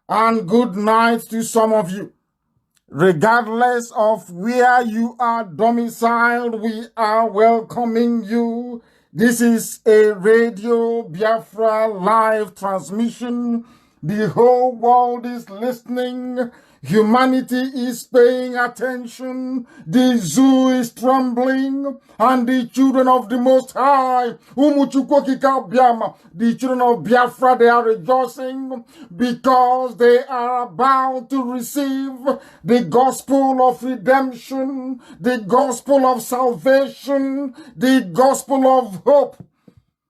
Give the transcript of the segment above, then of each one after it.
and good night to some of you. Regardless of where you are domiciled, we are welcoming you. This is a Radio Biafra live transmission. The whole world is listening. Humanity is paying attention. The zoo is trembling. And the children of the Most High, the children of Biafra, they are rejoicing because they are about to receive the gospel of redemption, the gospel of salvation, the gospel of hope,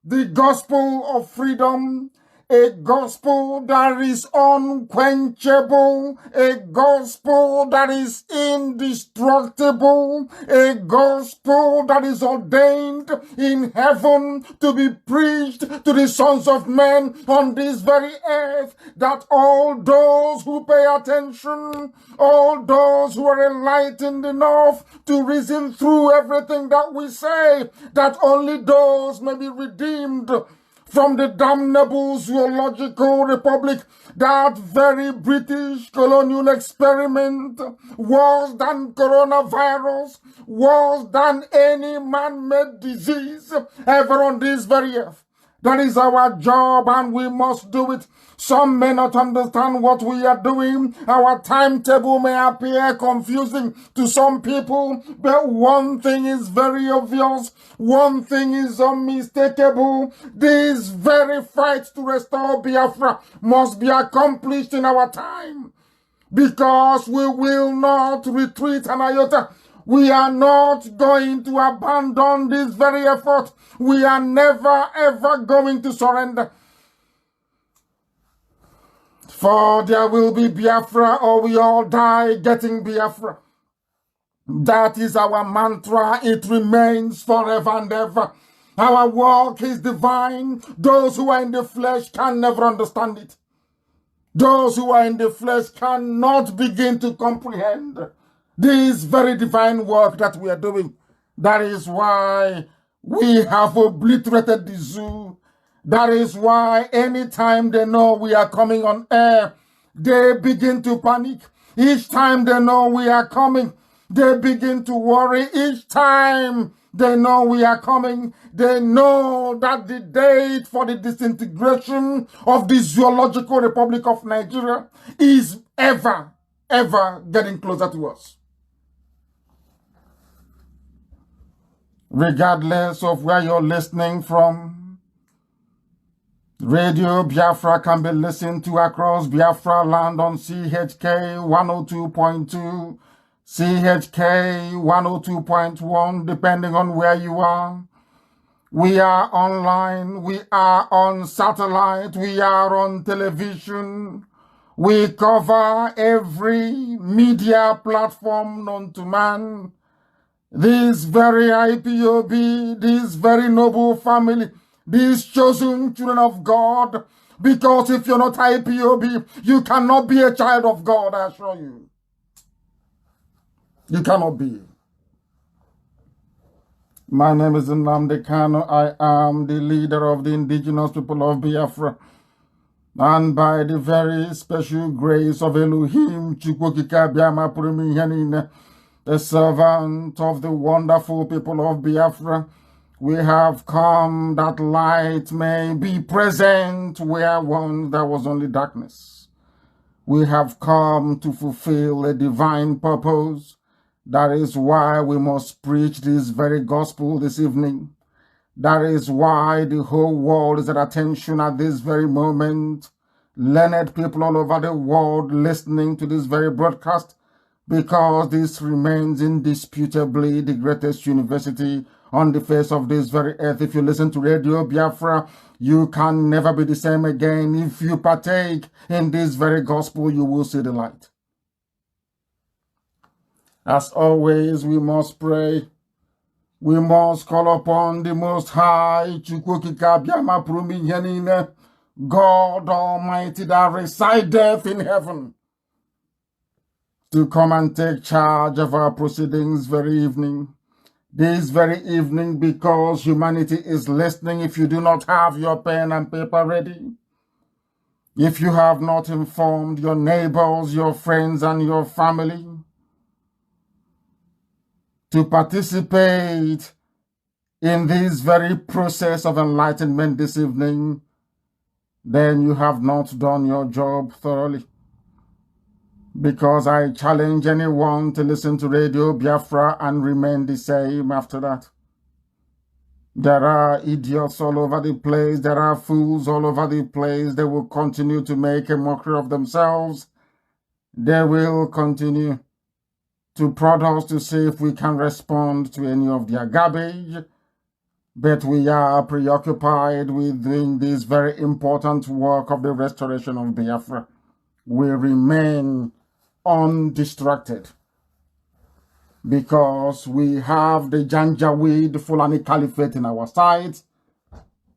the gospel of freedom, a gospel that is unquenchable, a gospel that is indestructible, a gospel that is ordained in heaven to be preached to the sons of men on this very earth, that all those who pay attention, all those who are enlightened enough to reason through everything that we say, that only those may be redeemed from the damnable zoological republic. That very British colonial experiment, worse than coronavirus, worse than any man-made disease ever on this very earth. That is our job, and we must do it. Some may not understand what we are doing. Our timetable may appear confusing to some people, but one thing is very obvious. One thing is unmistakable. This very fight to restore Biafra must be accomplished in our time, because we will not retreat an iota. We are not going to abandon this very effort. We are never, ever going to surrender. For there will be Biafra, or we all die getting Biafra. That is our mantra. It remains forever and ever. Our work is divine. Those who are in the flesh can never understand it. Those who are in the flesh cannot begin to comprehend this very divine work that we are doing. That is why we have obliterated the zoo. That is why anytime they know we are coming on air, they begin to panic. Each time they know we are coming, they begin to worry. Each time they know we are coming, they know that the date for the disintegration of the Zoological Republic of Nigeria is ever, ever getting closer to us. Regardless of where you're listening from, Radio Biafra can be listened to across Biafra land on CHK 102.2, CHK 102.1, depending on where you are. We are online, we are on satellite, we are on television. We cover every media platform known to man. This very IPOB, this very noble family, these chosen children of God, because if you're not IPOB, you cannot be a child of God, I assure you. You cannot be. My name is Nnamdi Kanu. I am the leader of the indigenous people of Biafra. And by the very special grace of Elohim, the servant of the wonderful people of Biafra, we have come that light may be present where once there was only darkness. We have come to fulfill a divine purpose. That is why we must preach this very gospel this evening. That is why the whole world is at attention at this very moment. Learned people all over the world listening to this very broadcast, because this remains indisputably the greatest university on the face of this very earth. If you listen to Radio Biafra, you can never be the same again. If you partake in this very gospel, you will see the light. As always, we must pray. We must call upon the Most High, God Almighty that resideth in heaven, to come and take charge of our proceedings very evening. This very evening, because humanity is listening. If you do not have your pen and paper ready, If you have not informed your neighbors, your friends, and your family to participate in this very process of enlightenment this evening, then you have not done your job thoroughly. Because I challenge anyone to listen to Radio Biafra and remain the same after that. There are idiots all over the place. There are fools all over the place. They will continue to make a mockery of themselves. They will continue to prod us to see if we can respond to any of their garbage. But we are preoccupied with doing this very important work of the restoration of Biafra. We remain undistracted because we have the Janjaweed Fulani Caliphate in our sight,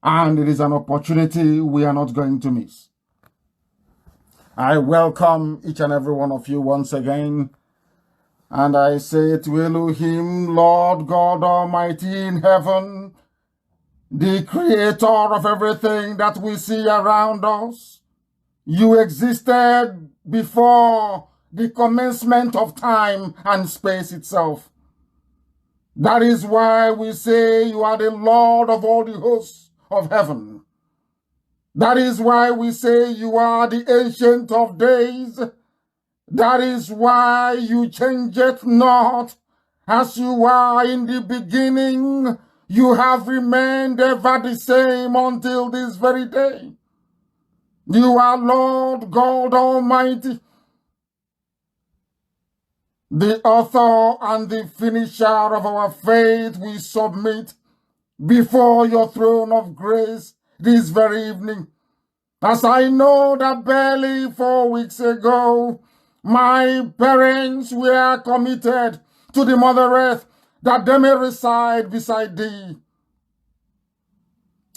and it is an opportunity we are not going to miss. I welcome each and every one of you once again, and I say to Elohim, Lord God Almighty in heaven, the creator of everything that we see around us, you existed before the commencement of time and space itself. That is why we say you are the Lord of all the hosts of heaven. That is why we say you are the Ancient of Days. That is why you change it not. As you are in the beginning, you have remained ever the same until this very day. You are Lord God Almighty, the author and the finisher of our faith. We submit before your throne of grace this very evening. As I know that barely 4 weeks ago, my parents were committed to the Mother Earth, that they may reside beside thee,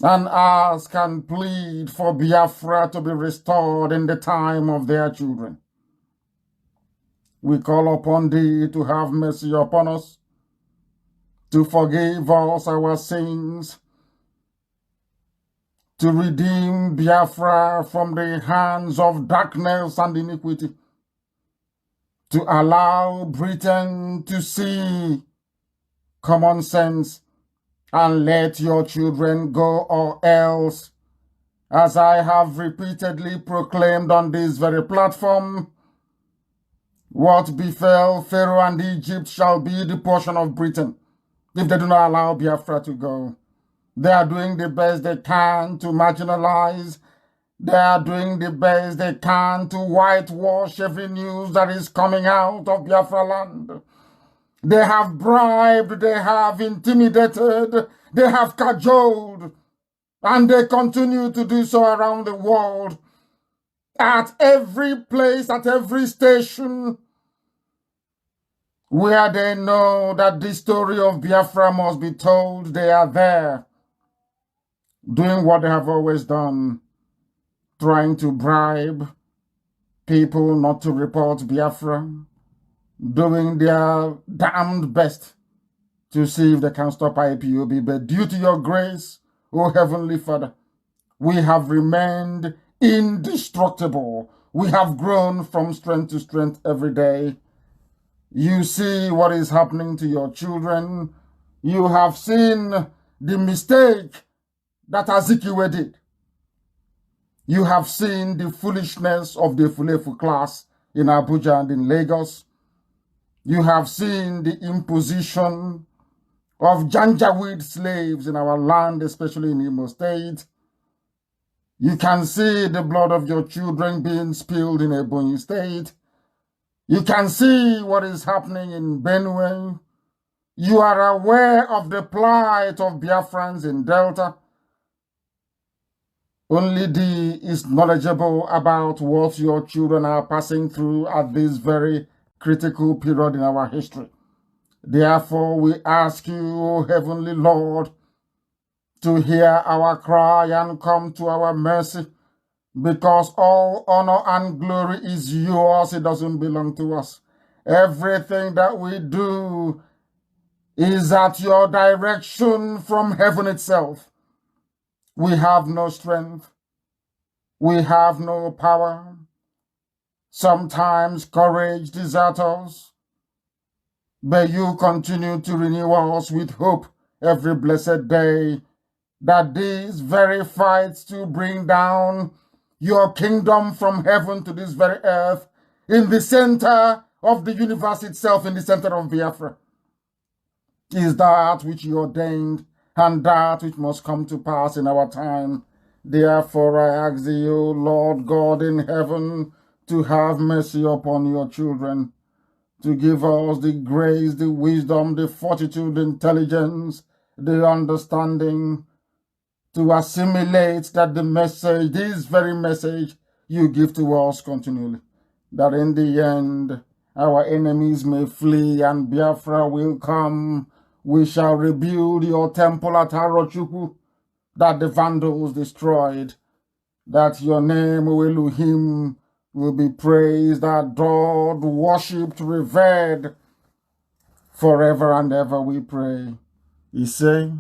and ask and plead for Biafra to be restored in the time of their children. We call upon thee to have mercy upon us, to forgive us our sins, to redeem Biafra from the hands of darkness and iniquity, to allow Britain to see common sense and let your children go, or else, as I have repeatedly proclaimed on this very platform, what befell Pharaoh and Egypt shall be the portion of Britain if they do not allow Biafra to go. They are doing the best they can to marginalize. They are doing the best they can to whitewash every news that is coming out of Biafra land. They have bribed, they have intimidated, they have cajoled, and they continue to do so around the world. At every place, at every station, where they know that the story of Biafra must be told, they are there, doing what they have always done, trying to bribe people not to report Biafra, doing their damned best to see if they can stop IPOB. But due to your grace, O Heavenly Father, we have remained indestructible. We have grown from strength to strength every day. You see what is happening to your children. You have seen the mistake that Azikiwe did. You have seen the foolishness of the Fulefu class in Abuja and in Lagos. You have seen the imposition of Janjaweed slaves in our land, especially in Imo State. You can see the blood of your children being spilled in Ebonyi State. You can see what is happening in Benue. You are aware of the plight of Biafrans in Delta. Only thee is knowledgeable about what your children are passing through at this very critical period in our history. Therefore, we ask you, O Heavenly Lord, to hear our cry and come to our mercy, because all honor and glory is yours. It doesn't belong to us. Everything that we do is at your direction from heaven itself. We have no strength. We have no power. Sometimes courage deserts us, but you continue to renew us with hope every blessed day, that these very fights to bring down your kingdom from heaven to this very earth, in the center of the universe itself, in the center of Biafra, is that which you ordained and that which must come to pass in our time. Therefore I ask you, Lord God in heaven, to have mercy upon your children, to give us the grace, the wisdom, the fortitude, the intelligence, the understanding, to assimilate that the message, this very message you give to us continually, that in the end our enemies may flee and Biafra will come. We shall rebuild your temple at Arochukwu that the Vandals destroyed, that your name, O Elohim, will be praised, adored, worshipped, revered forever and ever, we pray. He say.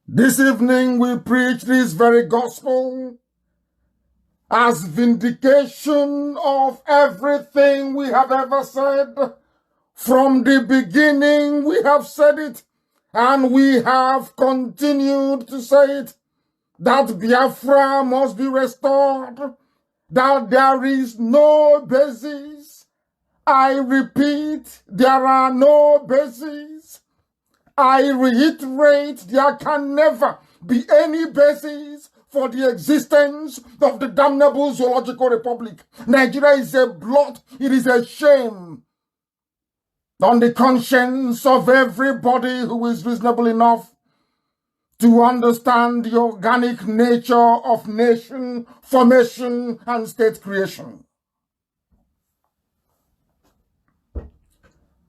This evening we preach this very gospel as vindication of everything we have ever said. From the beginning we have said it, and we have continued to say it, that Biafra must be restored, that there is no basis. I repeat, there are no basis. I reiterate, there can never be any basis for the existence of the damnable zoological republic. Nigeria is a blot, it is a shame on the conscience of everybody who is reasonable enough to understand the organic nature of nation formation and state creation.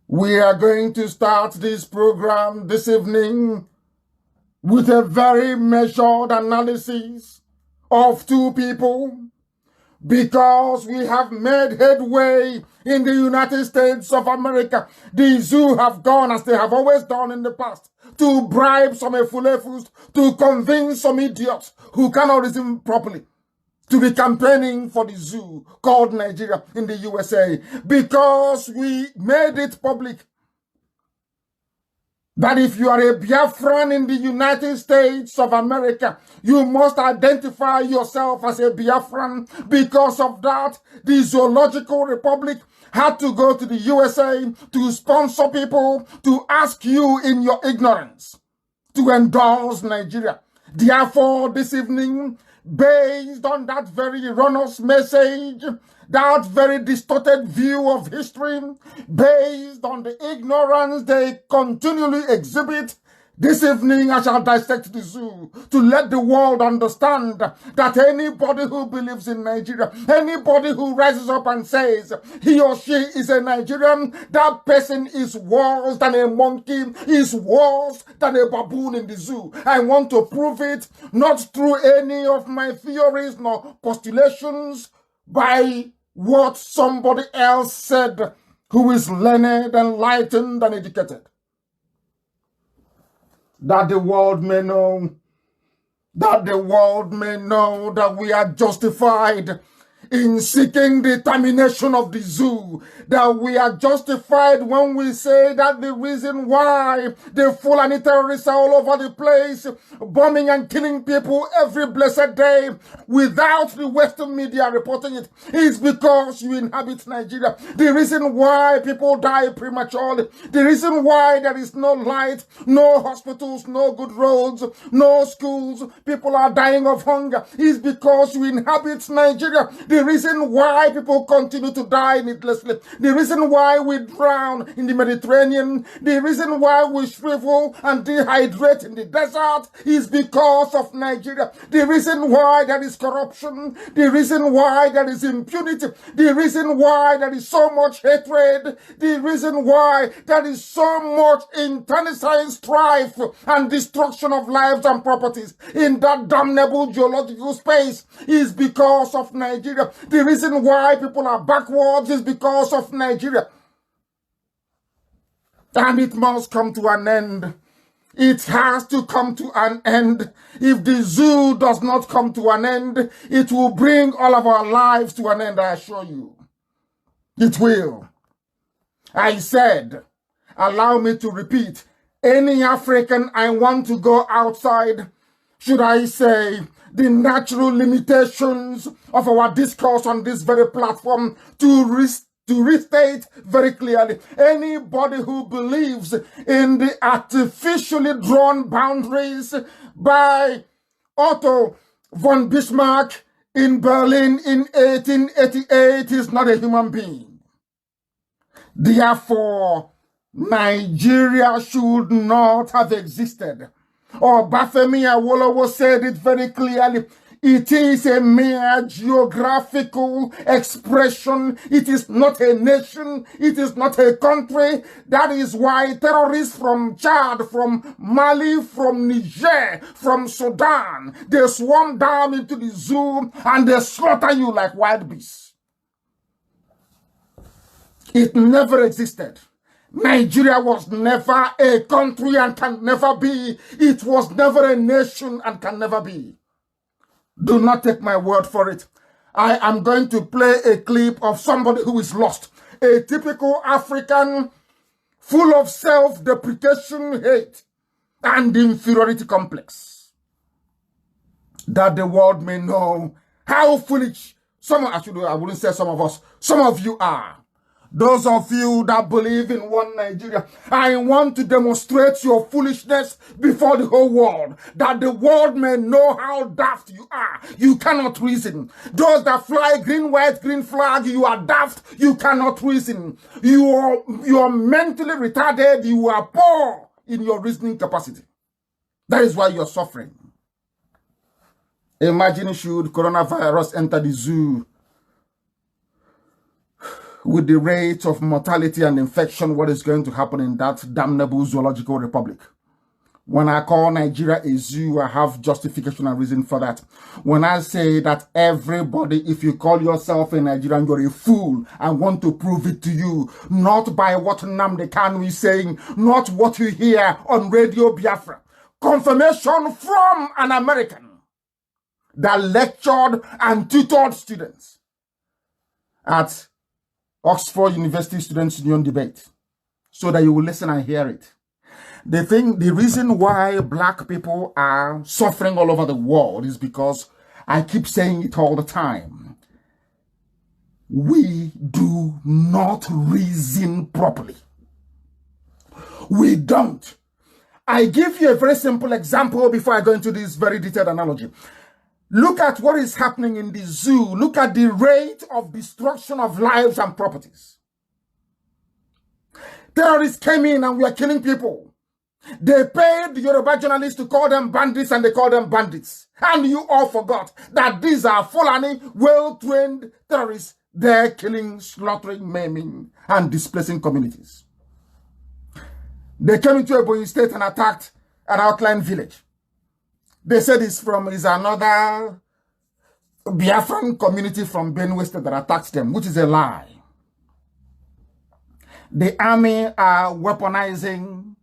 We are going to start this program this evening with a very measured analysis of two people, because we have made headway in the United States of America. The zoo have gone, as they have always done in the past, to bribe some efulefus, to convince some idiots who cannot reason properly, to be campaigning for the zoo called Nigeria in the USA, because we made it public that if you are a Biafran in the United States of America, you must identify yourself as a Biafran. Because of that, the Zoological Republic had to go to the USA to sponsor people to ask you in your ignorance to endorse Nigeria. Therefore, this evening, based on that very erroneous message, that very distorted view of history, based on the ignorance they continually exhibit, this evening I shall dissect the zoo to let the world understand that anybody who believes in Nigeria, anybody who rises up and says he or she is a Nigerian, that person is worse than a monkey, is worse than a baboon in the zoo. I want to prove it, not through any of my theories nor postulations, by what somebody else said who is learned, enlightened, and educated. That the world may know, that we are justified in seeking the termination of the zoo, that we are justified when we say that the reason why the Fulani terrorists are all over the place, bombing and killing people every blessed day without the Western media reporting it, is because you inhabit Nigeria. The reason why people die prematurely, the reason why there is no light, no hospitals, no good roads, no schools, people are dying of hunger, is because you inhabit Nigeria. The reason why people continue to die needlessly, the reason why we drown in the Mediterranean, the reason why we shrivel and dehydrate in the desert, is because of Nigeria. The reason why there is corruption, the reason why there is impunity, the reason why there is so much hatred, the reason why there is so much internecine strife and destruction of lives and properties in that damnable geological space, is because of Nigeria. The reason why people are backwards is because of Nigeria. And it must come to an end. It has to come to an end. If the zoo does not come to an end, it will bring all of our lives to an end, I assure you. It will. I said, allow me to repeat, any African I want to go outside, should I say, the natural limitations of our discourse on this very platform to restate very clearly, anybody who believes in the artificially drawn boundaries by Otto von Bismarck in Berlin in 1888 is not a human being. Therefore, Nigeria should not have existed. Or Bafemi Awolowo said it very clearly. It is a mere geographical expression. It is not a nation. It is not a country. That is why terrorists from Chad, from Mali, from Niger, from Sudan, they swarm down into the zoo and they slaughter you like wild beasts. It never existed. Nigeria was never a country and can never be. It was never a nation and can never be. Do not take my word for it. I am going to play a clip of somebody who is lost. A typical African full of self-deprecation, hate, and inferiority complex. That the world may know how foolish I wouldn't say some of us, some of you are. Those of you that believe in one Nigeria, I want to demonstrate your foolishness before the whole world, that the world may know how daft you are. You cannot reason. Those that fly green, white, green flag, you are daft. You cannot reason. You are mentally retarded. You are poor in your reasoning capacity. That is why you are suffering. Imagine should coronavirus enter the zoo with the rate of mortality and infection, what is going to happen in that damnable zoological republic? When I call Nigeria a zoo, I have justification and reason for that. When I say that everybody, if you call yourself a Nigerian, you're a fool, I want to prove it to you. Not by what Nnamdi Kanu is saying, not what you hear on Radio Biafra. Confirmation from an American that lectured and tutored students at Oxford University Students' Union debate, so that you will listen and hear it. The reason why black people are suffering all over the world is because I keep saying it all the time. We do not reason properly. We don't. I give you a very simple example before I go into this very detailed analogy. Look at what is happening in the zoo. Look at the rate of destruction of lives and properties. Terrorists came in and were killing people. They paid the Yoruba journalists to call them bandits and they call them bandits. And you all forgot that these are Fulani, well-trained terrorists. They're killing, slaughtering, maiming, and displacing communities. They came into Ebonyi State and attacked an outlying village. They said it's another Biafran community from Benue State that attacked them, which is a lie. The army are weaponizing,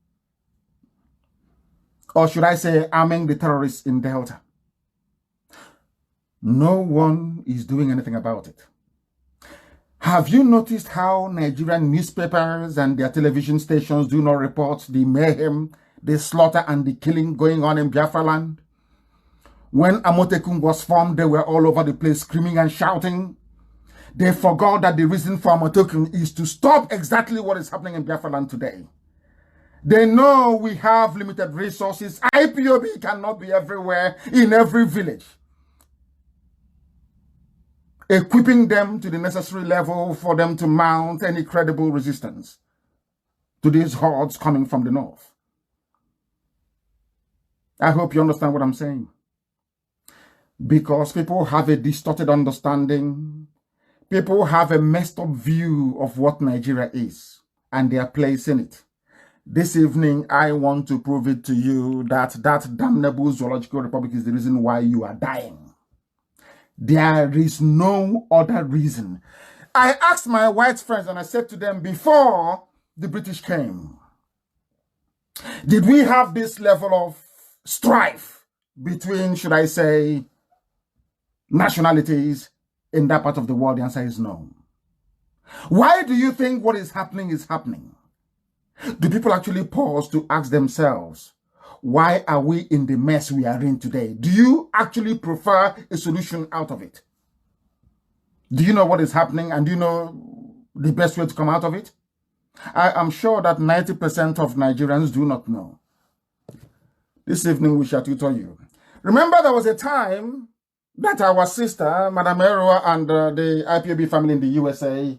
or should I say, arming the terrorists in Delta. No one is doing anything about it. Have you noticed how Nigerian newspapers and their television stations do not report the mayhem, the slaughter, and the killing going on in Biafra land? When Amotekun was formed, they were all over the place screaming and shouting. They forgot that the reason for Amotekun is to stop exactly what is happening in Biafra land today. They know we have limited resources. IPOB cannot be everywhere, in every village, equipping them to the necessary level for them to mount any credible resistance to these hordes coming from the north. I hope you understand what I'm saying. Because people have a distorted understanding. People have a messed up view of what Nigeria is, and they are placing it. This evening, I want to prove it to you that that damnable zoological republic is the reason why you are dying. There is no other reason. I asked my white friends and I said to them before the British came, Did we have this level of strife between, should I say, nationalities in that part of the world? The answer is no. Why do you think what is happening is happening? Do people actually pause to ask themselves, why are we in the mess we are in today? Do you actually prefer a solution out of it? Do you know what is happening, and do you know the best way to come out of it? I am sure that 90% of Nigerians do not know. This evening we shall tutor you. Remember, there was a time that our sister, Madam Erua, and the IPOB family in the USA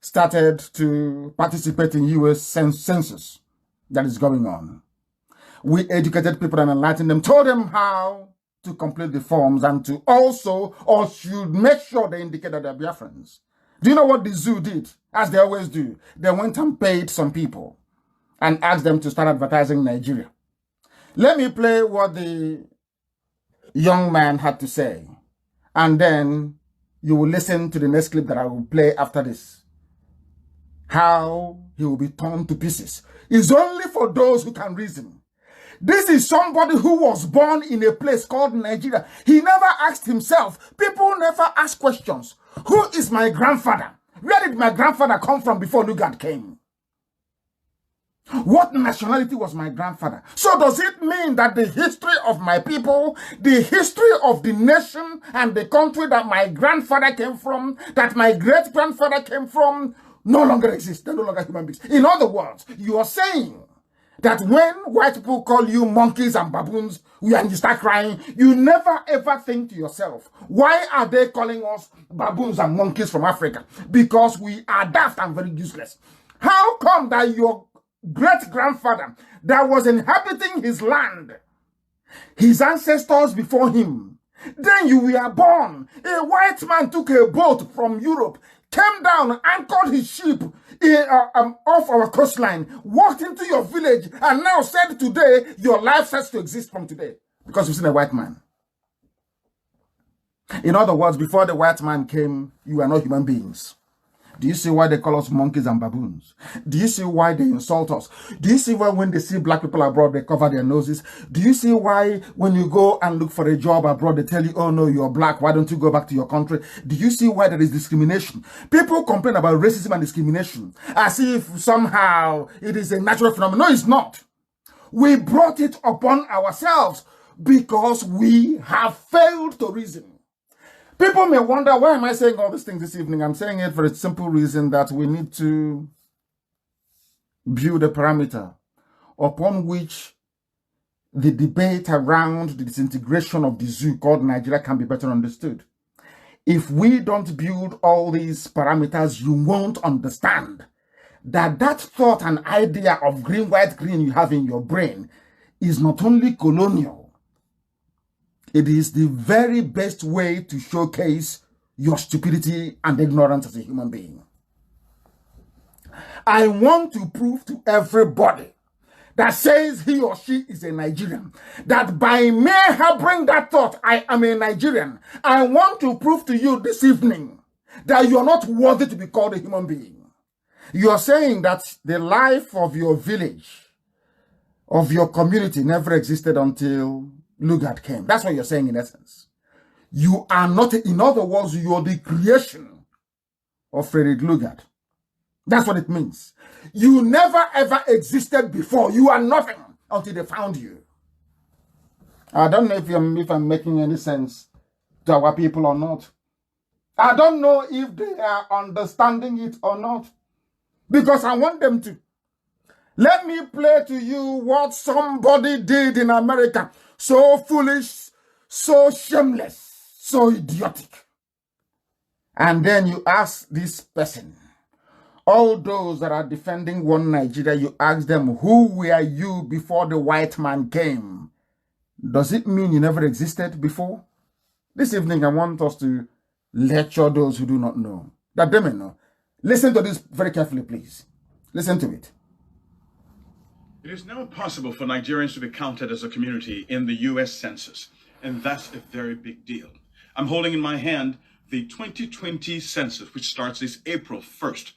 started to participate in US census that is going on. We educated people and enlightened them, told them how to complete the forms and to also, or should make sure they indicate that they're Biafrans. Do you know what the zoo did? As they always do, they went and paid some people and asked them to start advertising Nigeria. Let me play what the young man had to say, and then you will listen to the next clip that I will play after this. How he will be torn to pieces. It's only for those who can reason. This is somebody who was born in a place called Nigeria. He never asked himself. People never ask questions. Who is my grandfather? Where did my grandfather come from before Lugard came? What nationality was my grandfather? So does it mean that the history of my people, the history of the nation and the country that my grandfather came from, that my great-grandfather came from, no longer exists? They're no longer human beings. In other words, you are saying that when white people call you monkeys and baboons, and you start crying, you never ever think to yourself, why are they calling us baboons and monkeys from Africa? Because we are daft and very useless. How come that your great-grandfather that was inhabiting his land, his ancestors before him, then you were born, a white man took a boat from Europe, came down, anchored his ship off our coastline, walked into your village, and now said today, your life sets to exist from today, because you've seen a white man. In other words, before the white man came, you were not human beings. Do you see why they call us monkeys and baboons? Do you see why they insult us? Do you see why when they see black people abroad, they cover their noses? Do you see why when you go and look for a job abroad, they tell you, oh no, you're black, why don't you go back to your country? Do you see why there is discrimination? People complain about racism and discrimination as if somehow it is a natural phenomenon. No, it's not. We brought it upon ourselves because we have failed to reason. People may wonder, why am I saying all these things this evening? I'm saying it for a simple reason that we need to build a parameter upon which the debate around the disintegration of the zoo called Nigeria can be better understood. If we don't build all these parameters, you won't understand that that thought and idea of green, white, green you have in your brain is not only colonial. It is the very best way to showcase your stupidity and ignorance as a human being. I want to prove to everybody that says he or she is a Nigerian, that by mere harboring that thought, I am a Nigerian, I want to prove to you this evening that you are not worthy to be called a human being. You are saying that the life of your village, of your community never existed until Lugard came. That's what you're saying in essence. You are not, in other words, you're the creation of Frederick Lugard. That's what it means. You never ever existed before. You are nothing until they found you. I don't know if I'm making any sense to our people or not. I don't know if they are understanding it or not, because I want them to. Let me play to you what somebody did in America. So foolish, so shameless, so idiotic. And then you ask this person, all those that are defending one Nigeria, you ask them, who were you before the white man came? Does it mean you never existed before? This evening, I want us to lecture those who do not know, that they may know. Listen to this very carefully, please. Listen to it. It is now possible for Nigerians to be counted as a community in the U.S. Census, and that's a very big deal. I'm holding in my hand the 2020 census, which starts this April 1st.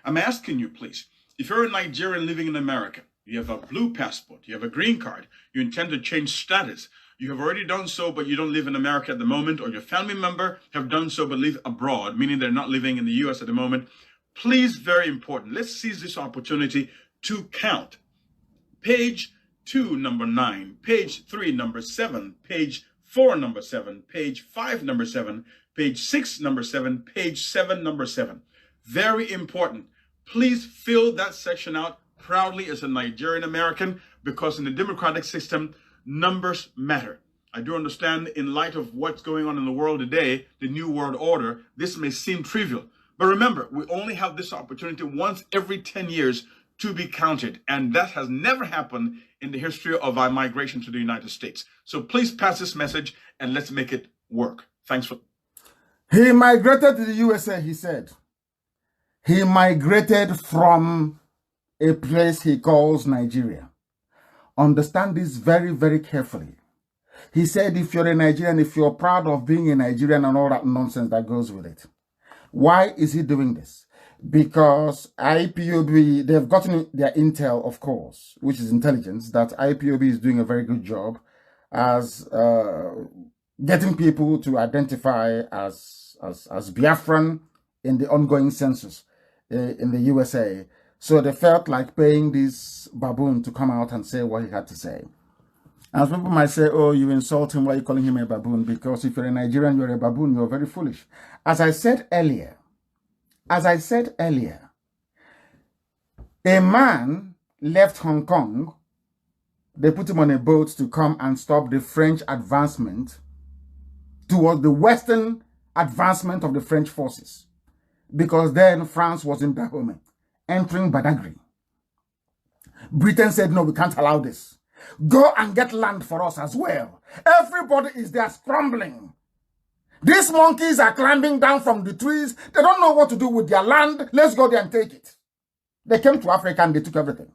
I'm asking you, please, if you're a Nigerian living in America, you have a blue passport, you have a green card, you intend to change status, you have already done so, but you don't live in America at the moment, or your family member have done so but live abroad, meaning they're not living in the US at the moment, please, very important, let's seize this opportunity to count. Page 2, number 9, page 3, number 7, page 4, number 7, page 5, number 7, page 6, number 7, page 7, number 7. Very important. Please fill that section out proudly as a Nigerian American, because in the democratic system, numbers matter. I do understand, in light of what's going on in the world today, the New World Order, this may seem trivial. But remember, we only have this opportunity once every 10 years to be counted. And that has never happened in the history of our migration to the United States. So please pass this message and let's make it work. Thanks for... He migrated to the USA, he said. He migrated from a place he calls Nigeria. Understand this very, very carefully. He said, if you're a Nigerian, if you're proud of being a Nigerian and all that nonsense that goes with it. Why is he doing this? Because IPOB, they've gotten their intel, of course, which is intelligence, that IPOB is doing a very good job as getting people to identify as Biafran in the ongoing census in the USA. So they felt like paying this baboon to come out and say what he had to say. And people might say, oh, you insult him, why are you calling him a baboon? Because if you're a Nigerian, you're a baboon, you're very foolish. As I said earlier, a man left Hong Kong. They put him on a boat to come and stop the French advancement towards the Western advancement of the French forces. Because then France was in Dahomey, entering Badagry. Britain said, no, we can't allow this. Go and get land for us as well. Everybody is there scrambling. These monkeys are climbing down from the trees. They don't know what to do with their land. Let's go there and take it. They came to Africa and they took everything.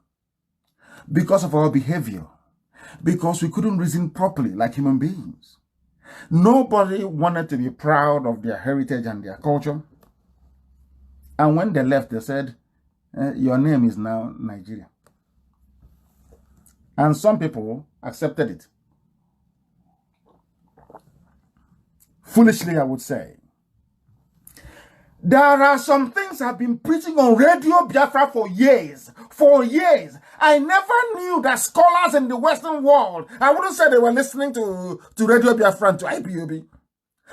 Because of our behavior. Because we couldn't reason properly like human beings. Nobody wanted to be proud of their heritage and their culture. And when they left, they said, your name is now Nigeria. And some people accepted it. Foolishly, I would say. There are some things I've been preaching on Radio Biafra for years. For years. I never knew that scholars in the Western world, I wouldn't say they were listening to Radio Biafra and to IPOB.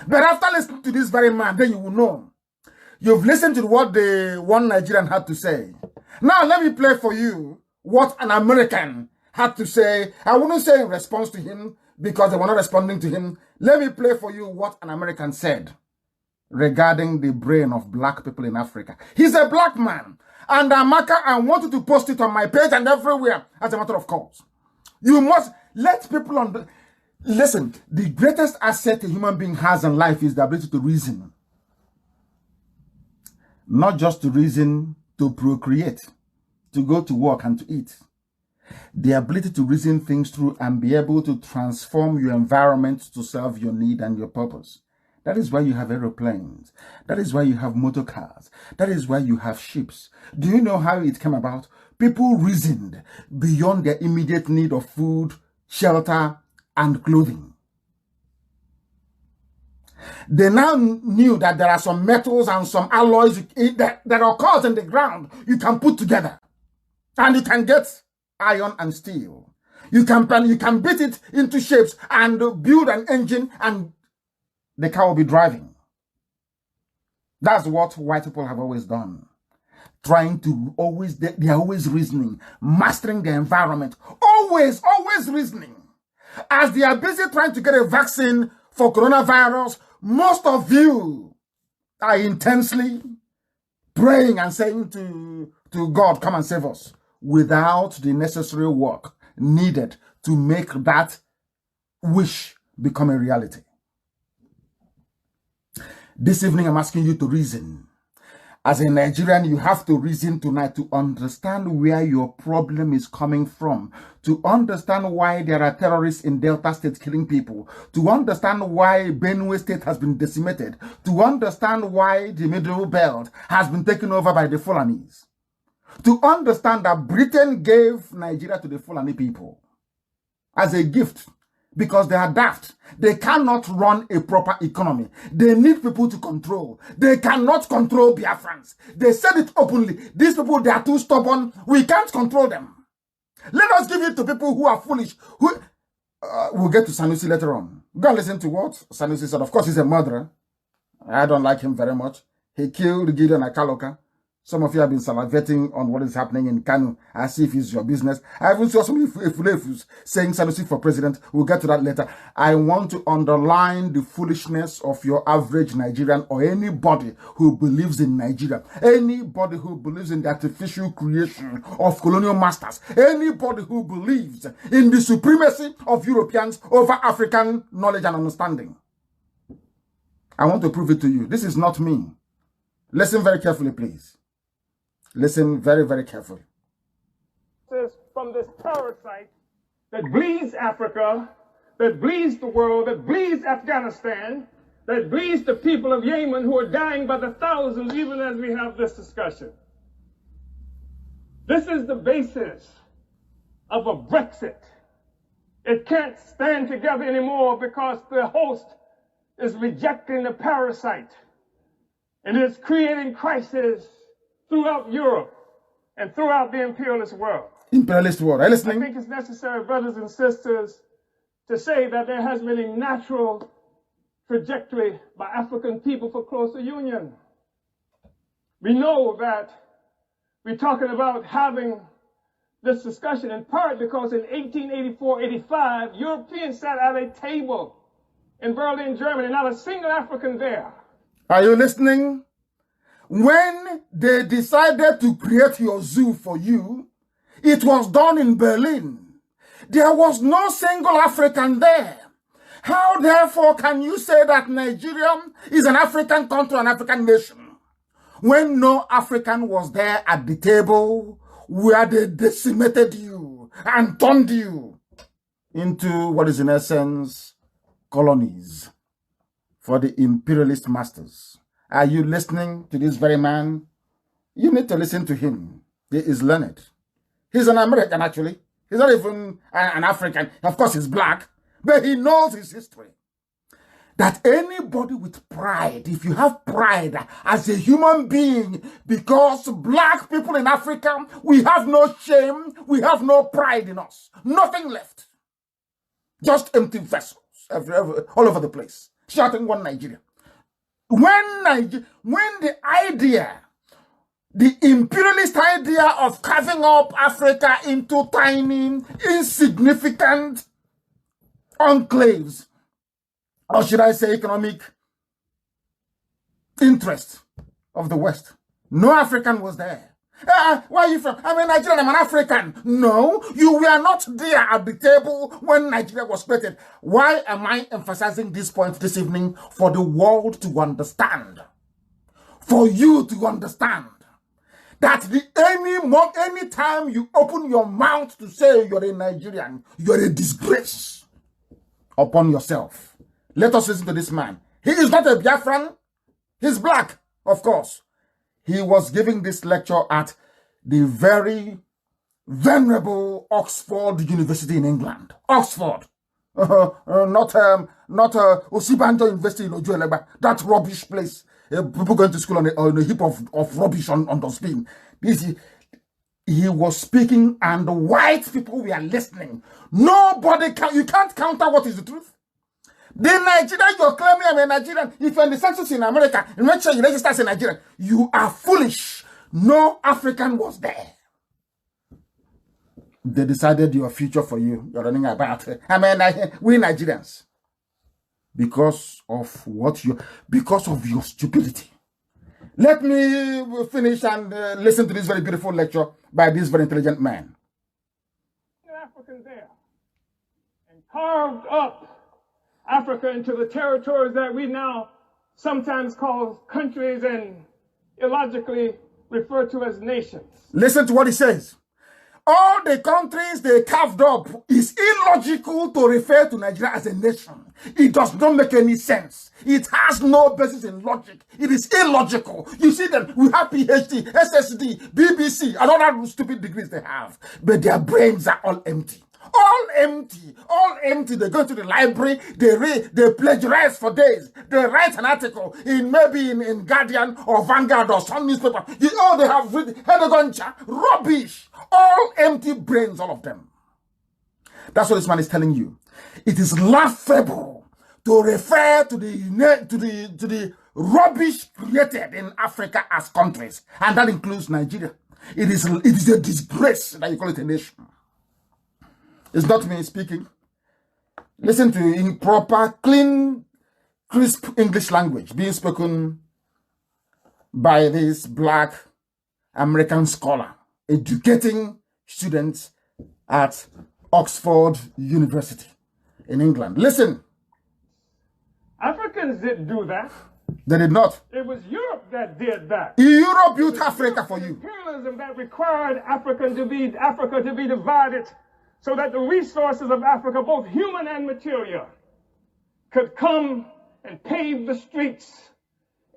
But after listening to this very man, then you will know. You've listened to what the one Nigerian had to say. Now let me play for you what an American had to say. I wouldn't say in response to him because they were not responding to him. Let me play for you what an American said regarding the brain of black people in Africa. He's a black man. And I wanted to post it on my page and everywhere as a matter of course. You must let people listen, the greatest asset a human being has in life is the ability to reason. Not just to reason, to procreate, to go to work and to eat. The ability to reason things through and be able to transform your environment to serve your need and your purpose. That is why you have aeroplanes. That is why you have motor cars. That is why you have ships. Do you know how it came about? People reasoned beyond their immediate need of food, shelter, and clothing. They now knew that there are some metals and some alloys that occurs in the ground you can put together. And you can get iron and steel. You can beat it into shapes and build an engine and the car will be driving. That's what white people have always done. They are always reasoning, mastering the environment. Always reasoning. As they are busy trying to get a vaccine for coronavirus, most of you are intensely praying and saying to God, come and save us, without the necessary work needed to make that wish become a reality. This evening, I'm asking you to reason. As a Nigerian, you have to reason tonight to understand where your problem is coming from, to understand why there are terrorists in Delta State killing people, to understand why Benue State has been decimated, to understand why the Middle Belt has been taken over by the Fulanis, to understand that Britain gave Nigeria to the Fulani people as a gift because they are daft. They cannot run a proper economy. They need people to control. They cannot control Biafrans. They said it openly. These people, they are too stubborn. We can't control them. Let us give it to people who are foolish. We'll get to Sanusi later on. Go and listen to what Sanusi said. Of course, he's a murderer. I don't like him very much. He killed Gideon Akaloka. Some of you have been salivating on what is happening in Kanu as if it's your business. I even saw some Ifulefus saying Sanusi for president. We'll get to that later. I want to underline the foolishness of your average Nigerian or anybody who believes in Nigeria. Anybody who believes in the artificial creation of colonial masters. Anybody who believes in the supremacy of Europeans over African knowledge and understanding. I want to prove it to you. This is not me. Listen very carefully, please. Listen very, very carefully. From this parasite that bleeds Africa, that bleeds the world, that bleeds Afghanistan, that bleeds the people of Yemen who are dying by the thousands even as we have this discussion. This is the basis of a Brexit. It can't stand together anymore because the host is rejecting the parasite, and it's creating crisis throughout Europe and throughout the imperialist world. Imperialist world. Are you listening? I think it's necessary, brothers and sisters, to say that there has been a natural trajectory by African people for closer union. We know that we're talking about having this discussion in part because in 1884-85, Europeans sat at a table in Berlin, Germany, not a single African there. Are you listening? When they decided to create your zoo for you, it was done in Berlin. There was no single African there. How therefore can you say that Nigeria is an African country, an African nation, when no African was there at the table where they decimated you and turned you into what is in essence colonies for the imperialist masters? Are you listening to this very man? You need to listen to him. He is learned. He's an American, actually. He's not even an African. Of course, he's black, but he knows his history. That anybody with pride, if you have pride as a human being, because black people in Africa, we have no shame, we have no pride in us. Nothing left. Just empty vessels all over the place, shouting one Nigeria. When the imperialist idea of carving up Africa into tiny, insignificant enclaves, or should I say economic interest of the West, no African was there. Where are you from? I'm a Nigerian, I'm an African. No, you were not there at the table when Nigeria was created. Why am I emphasizing this point this evening? For the world to understand. For you to understand that any time you open your mouth to say you're a Nigerian, you're a disgrace upon yourself. Let us listen to this man. He is not a Biafran. He's black, of course. He was giving this lecture at the very venerable Oxford University in England. Oxford. Not Osibanjo University in Ojuelegba. That rubbish place. People going to school on a heap of rubbish on the spin. He was speaking and the white people were listening. You can't counter what is the truth. The Nigerian you're claiming I'm a Nigerian, if you're in the census in America, and make sure you register as a Nigerian, you are foolish. No African was there. They decided your future for you. You're running about. We Nigerians. Because of your stupidity. Let me finish and listen to this very beautiful lecture by this very intelligent man. Africans there and carved up Africa into the territories that we now sometimes call countries and illogically refer to as nations. Listen to what he says. all the countries they carved up, is illogical to refer to Nigeria as a nation. It does not make any sense. It has no basis in logic. It is illogical. You see that we have PhD, SSD, BBC, and all that stupid degrees they have, but their brains are all empty. All empty, all empty. They go to the library, they read, they plagiarize for days. They write an article maybe in Guardian or Vanguard or some newspaper. They have read Hedogoncha, rubbish. All empty brains, all of them. That's what this man is telling you. It is laughable to refer to the rubbish created in Africa as countries, and that includes Nigeria. It is a disgrace that you call it a nation. It's not me speaking. Listen to in proper, clean, crisp English language being spoken by this black American scholar educating students at Oxford University in England. Listen. Africans didn't do that. They did not. It was Europe that did that. Europe built Africa for you. Imperialism that required Africa to be divided so that the resources of Africa, both human and material, could come and pave the streets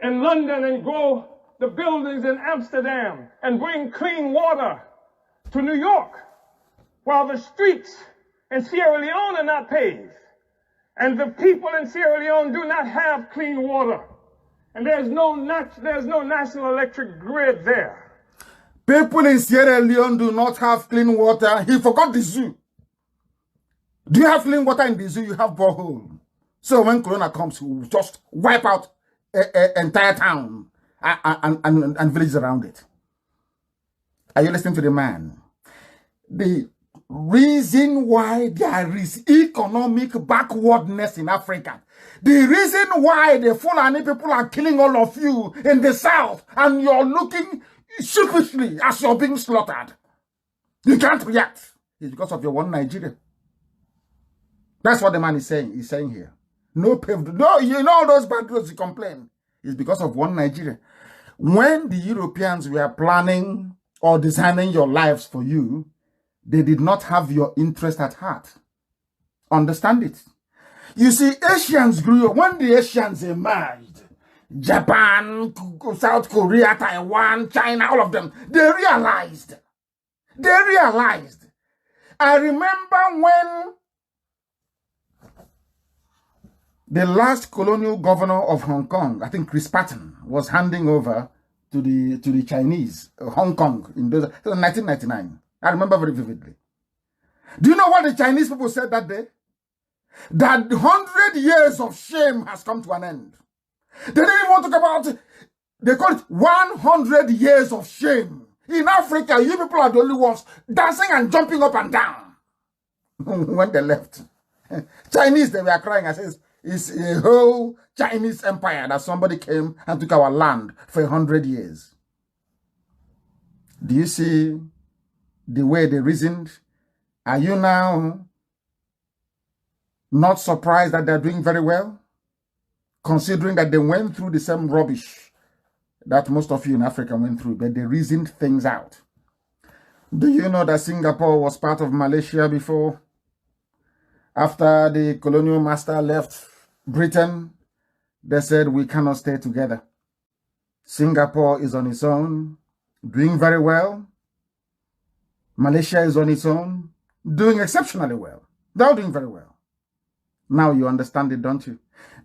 in London and grow the buildings in Amsterdam and bring clean water to New York, while the streets in Sierra Leone are not paved. And the people in Sierra Leone do not have clean water. And there's no national electric grid there. People in Sierra Leone do not have clean water. He forgot the zoo. Do you have clean water in the zoo? You have borehole. So when Corona comes, he will just wipe out an entire town and villages around it. Are you listening to the man? The reason why there is economic backwardness in Africa, the reason why the Fulani people are killing all of you in the south and you're looking sheepishly as you're being slaughtered, you can't react, is because of your one Nigeria. That's what the man is saying. He's saying here. No paved, no, you know all those bad roads you complain. It's because of one Nigeria. When the Europeans were planning or designing your lives for you, they did not have your interest at heart. Understand it. You see, Asians grew up. When the Asians emerged, Japan, South Korea, Taiwan, China, all of them, they realized. I remember when the last colonial governor of Hong Kong, I think Chris Patton, was handing over to the Chinese, Hong Kong, in 1999. I remember very vividly. Do you know what the Chinese people said that day? That 100 years of shame has come to an end. They didn't even want to talk about it. They call it 100 years of shame. In Africa, you people are the only ones dancing and jumping up and down. When they left, Chinese, they were crying. I said, it's a whole Chinese empire that somebody came and took our land for 100 years. Do you see the way they reasoned? Are you now not surprised that they're doing very well? Considering that they went through the same rubbish that most of you in Africa went through, but they reasoned things out. Do you know that Singapore was part of Malaysia before? After the colonial master left Britain, they said, we cannot stay together. Singapore is on its own, doing very well. Malaysia is on its own, doing exceptionally well. They're all doing very well. Now you understand it, don't you?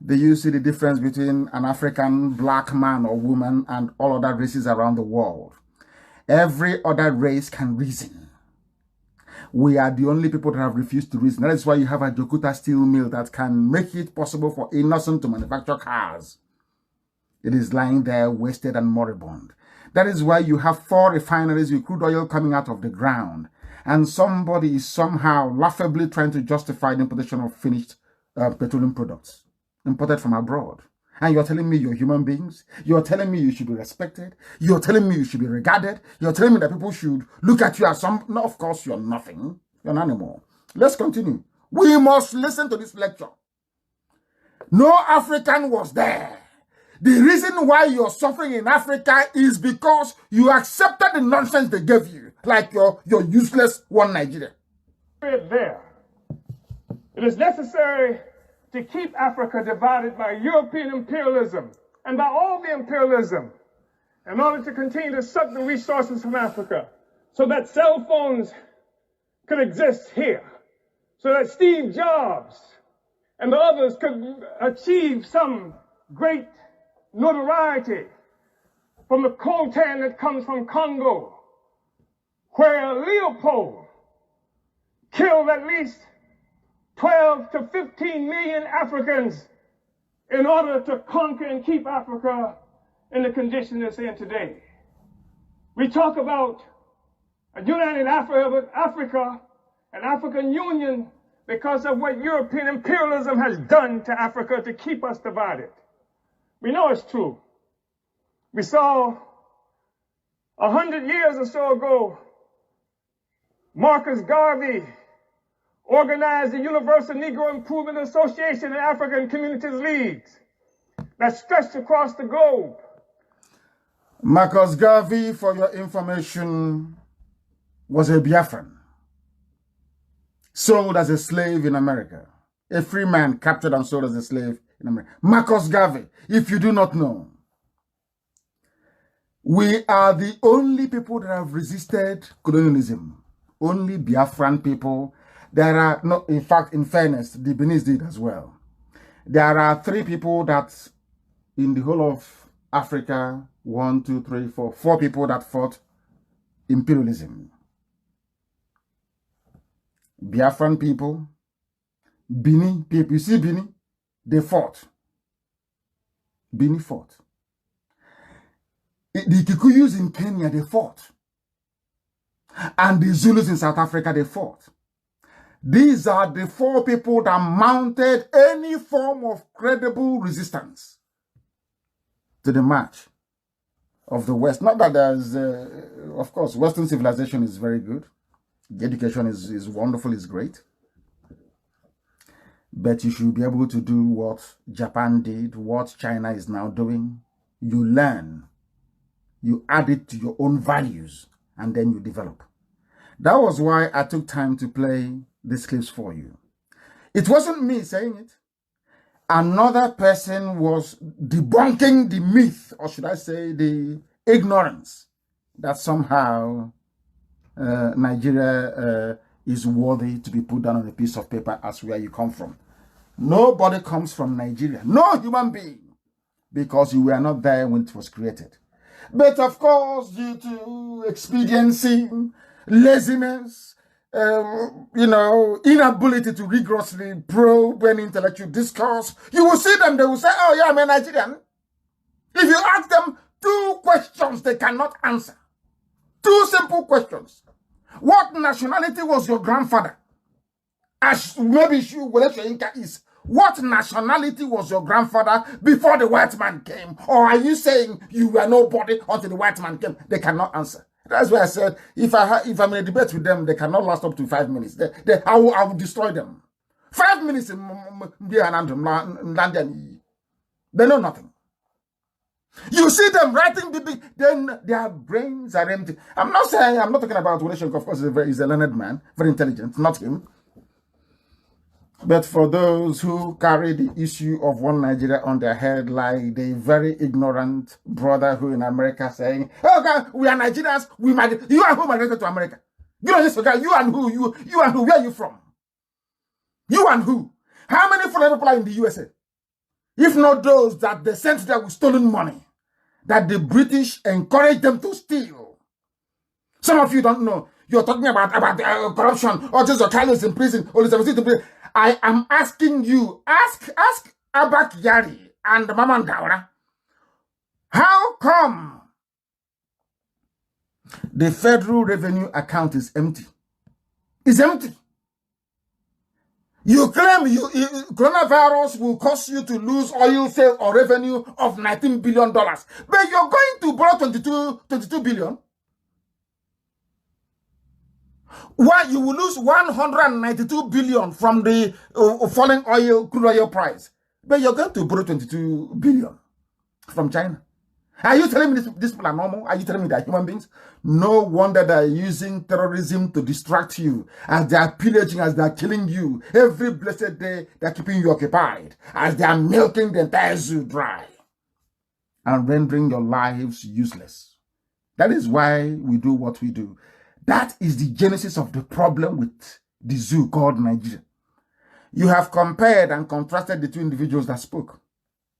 Do you see the difference between an African black man or woman and all other races around the world? Every other race can reason. We are the only people that have refused to reason. That is why you have a Jokuta steel mill that can make it possible for innocent to manufacture cars. It is lying there wasted and moribund. That is why you have 4 refineries with crude oil coming out of the ground. And somebody is somehow laughably trying to justify the importation of finished petroleum products imported from abroad. And you're telling me you're human beings? You're telling me you should be respected? You're telling me you should be regarded? You're telling me that people should look at you as some... No, of course, you're nothing. You're an animal. Let's continue. We must listen to this lecture. No African was there. The reason why you're suffering in Africa is because you accepted the nonsense they gave you, like your useless one Nigeria. There. It is necessary to keep Africa divided by European imperialism and by all the imperialism in order to continue to suck the resources from Africa so that cell phones could exist here, so that Steve Jobs and the others could achieve some great notoriety from the coltan that comes from Congo, where Leopold killed at least 12 to 15 million Africans in order to conquer and keep Africa in the condition it's in today. We talk about a united Africa, an African Union, because of what European imperialism has done to Africa to keep us divided. We know it's true. We saw 100 years or so ago, Marcus Garvey organized the Universal Negro Improvement Association and African Communities Leagues that stretched across the globe. Marcus Garvey, for your information, was a Biafran, sold as a slave in America. A free man captured and sold as a slave in America. Marcus Garvey, if you do not know, we are the only people that have resisted colonialism. Only Biafran people. There are, no, in fact, in fairness, the Benin did as well. There are 3 people that, in the whole of Africa, 1, 2, 3, 4, 4 people that fought imperialism. Biafran people, Benin people. You see Benin? They fought. Benin fought. The Kikuyus in Kenya, they fought. And the Zulus in South Africa, they fought. These are the 4 people that mounted any form of credible resistance to the march of the West. Not that there's, of course, Western civilization is very good. The education is wonderful, is great. But you should be able to do what Japan did, what China is now doing. You learn, you add it to your own values, and then you develop. That was why I took time to play these clips for you. It wasn't me saying it. Another person was debunking the myth, or should I say the ignorance, that somehow Nigeria is worthy to be put down on a piece of paper as where you come from. Nobody comes from Nigeria. No human being. Because you were not there when it was created. But of course, due to expediency, laziness, inability to rigorously probe any intellectual discourse, you will see them, they will say, oh yeah, I'm a Nigerian. If you ask them 2 questions, they cannot answer. 2 simple questions. What nationality was your grandfather? As maybe is. What nationality was your grandfather before the white man came? Or are you saying you were nobody until the white man came? They cannot answer. That's why I said, if I'm in a debate with them, they cannot last up to 5 minutes. I will destroy them. 5 minutes in they know nothing. You see them writing then their brains are empty. I'm not talking about Wole. Of course, he's a learned man, very intelligent, not him. But for those who carry the issue of one Nigeria on their head, like the very ignorant brother who in America saying, oh God, we are Nigerians, you and who migrated to America? You know this guy, you and who, where are you from? You and who? How many foreign people are in the USA? If not those that they sent there with stolen money, that the British encouraged them to steal. Some of you don't know. You're talking about corruption, or just Carlos in prison, or Elizabeth in prison. I am asking you, ask Abak Yari and Maman Daura, how come the federal revenue account is empty? It's empty. You claim coronavirus will cause you to lose oil sales or revenue of $19 billion, but you're going to borrow 22 billion. Why you will lose 192 billion from the falling crude oil price, but you're going to borrow 22 billion. from China. Are you telling me these people are normal? Are you telling me they're human beings? No wonder they're using terrorism to distract you, as they are pillaging, as they are killing you. Every blessed day, they're keeping you occupied, as they are milking the entire zoo dry and rendering your lives useless. That is why we do what we do. That is the genesis of the problem with the zoo called Nigeria. You have compared and contrasted the two individuals that spoke.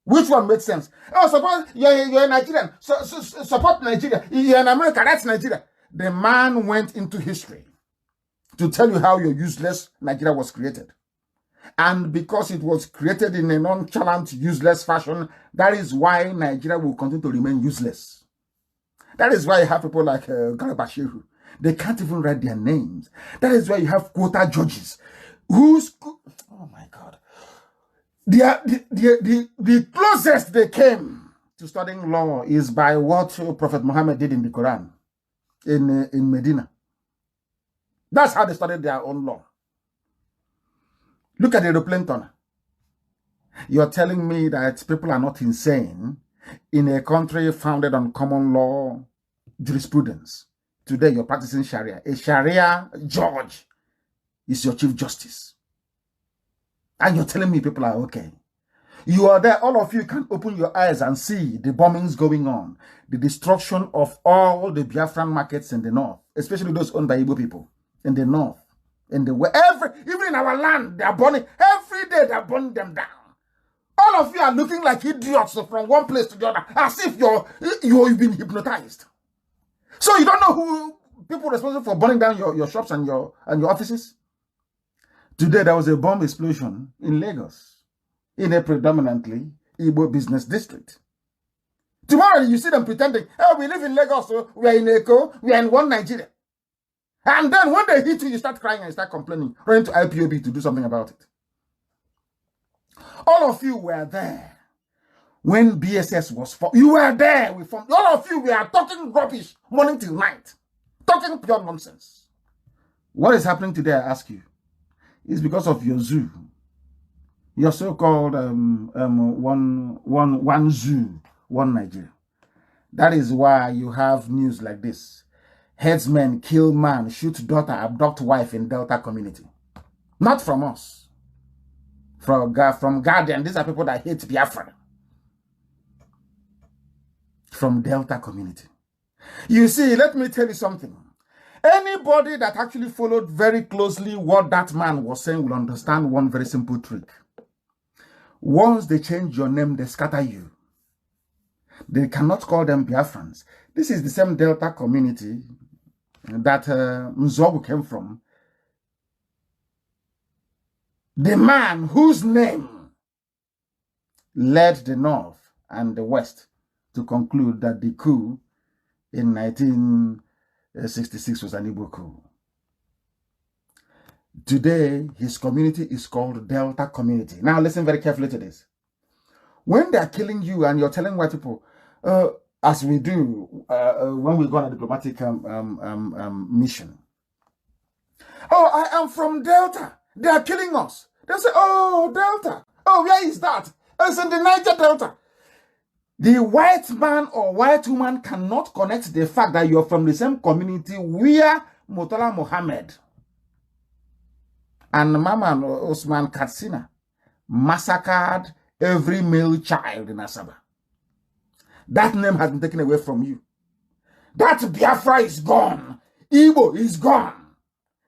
Which one made sense? Oh, suppose you're a Nigerian. Support Nigeria. You're in America. That's Nigeria. The man went into history to tell you how your useless Nigeria was created. And because it was created in a nonchalant, useless fashion, that is why Nigeria will continue to remain useless. That is why you have people like Garabashiru. They can't even write their names. That is why you have quota judges. Oh my God. The closest they came to studying law is by what Prophet Muhammad did in the Quran, in Medina. That's how they studied their own law. Look at the aeroplane tunnel. You're telling me that people are not insane in a country founded on common law jurisprudence. Today you're practicing Sharia. A Sharia judge is your chief justice. And you're telling me people are okay. You are there, all of you can open your eyes and see the bombings going on, the destruction of all the Biafran markets in the north, especially those owned by Igbo people in the north, in the west. Even in our land, they are burning. Every day they are burning them down. All of you are looking like idiots from one place to the other, as if you've been hypnotized. So you don't know who people responsible for burning down your shops and your offices? Today, there was a bomb explosion in Lagos, in a predominantly Igbo business district. Tomorrow, you see them pretending, oh, we live in Lagos, so we are in Eko, we are in one Nigeria. And then when they hit you, you start crying and start complaining, running to IPOB to do something about it. All of you were there when BSS was formed. You were there. All of you were talking rubbish morning till night, talking pure nonsense. What is happening today, I ask you? It's because of your zoo, your so-called one zoo, one Nigeria. That is why you have news like this. Headsmen kill man, shoot daughter, abduct wife in Delta community. Not from us. From Guardian. These are people that hate Biafra. From Delta community. You see, let me tell you something. Anybody that actually followed very closely what that man was saying will understand one very simple trick. Once they change your name, they scatter you. They cannot call them Biafrans. This is the same Delta community that Mzogu came from. The man whose name led the North and the West to conclude that the coup in 1966 was an Igbo coup. Today, his community is called Delta Community. Now, listen very carefully to this. When they're killing you and you're telling white people, as we do when we go on a diplomatic mission, oh, I am from Delta. They are killing us. They say, oh, Delta. Oh, where is that? It's in the Niger Delta. The white man or white woman cannot connect the fact that you're from the same community where Murtala Mohammed and Maman Osman Katsina massacred every male child in Asaba. That name has been taken away from you. That Biafra is gone. Igbo is gone.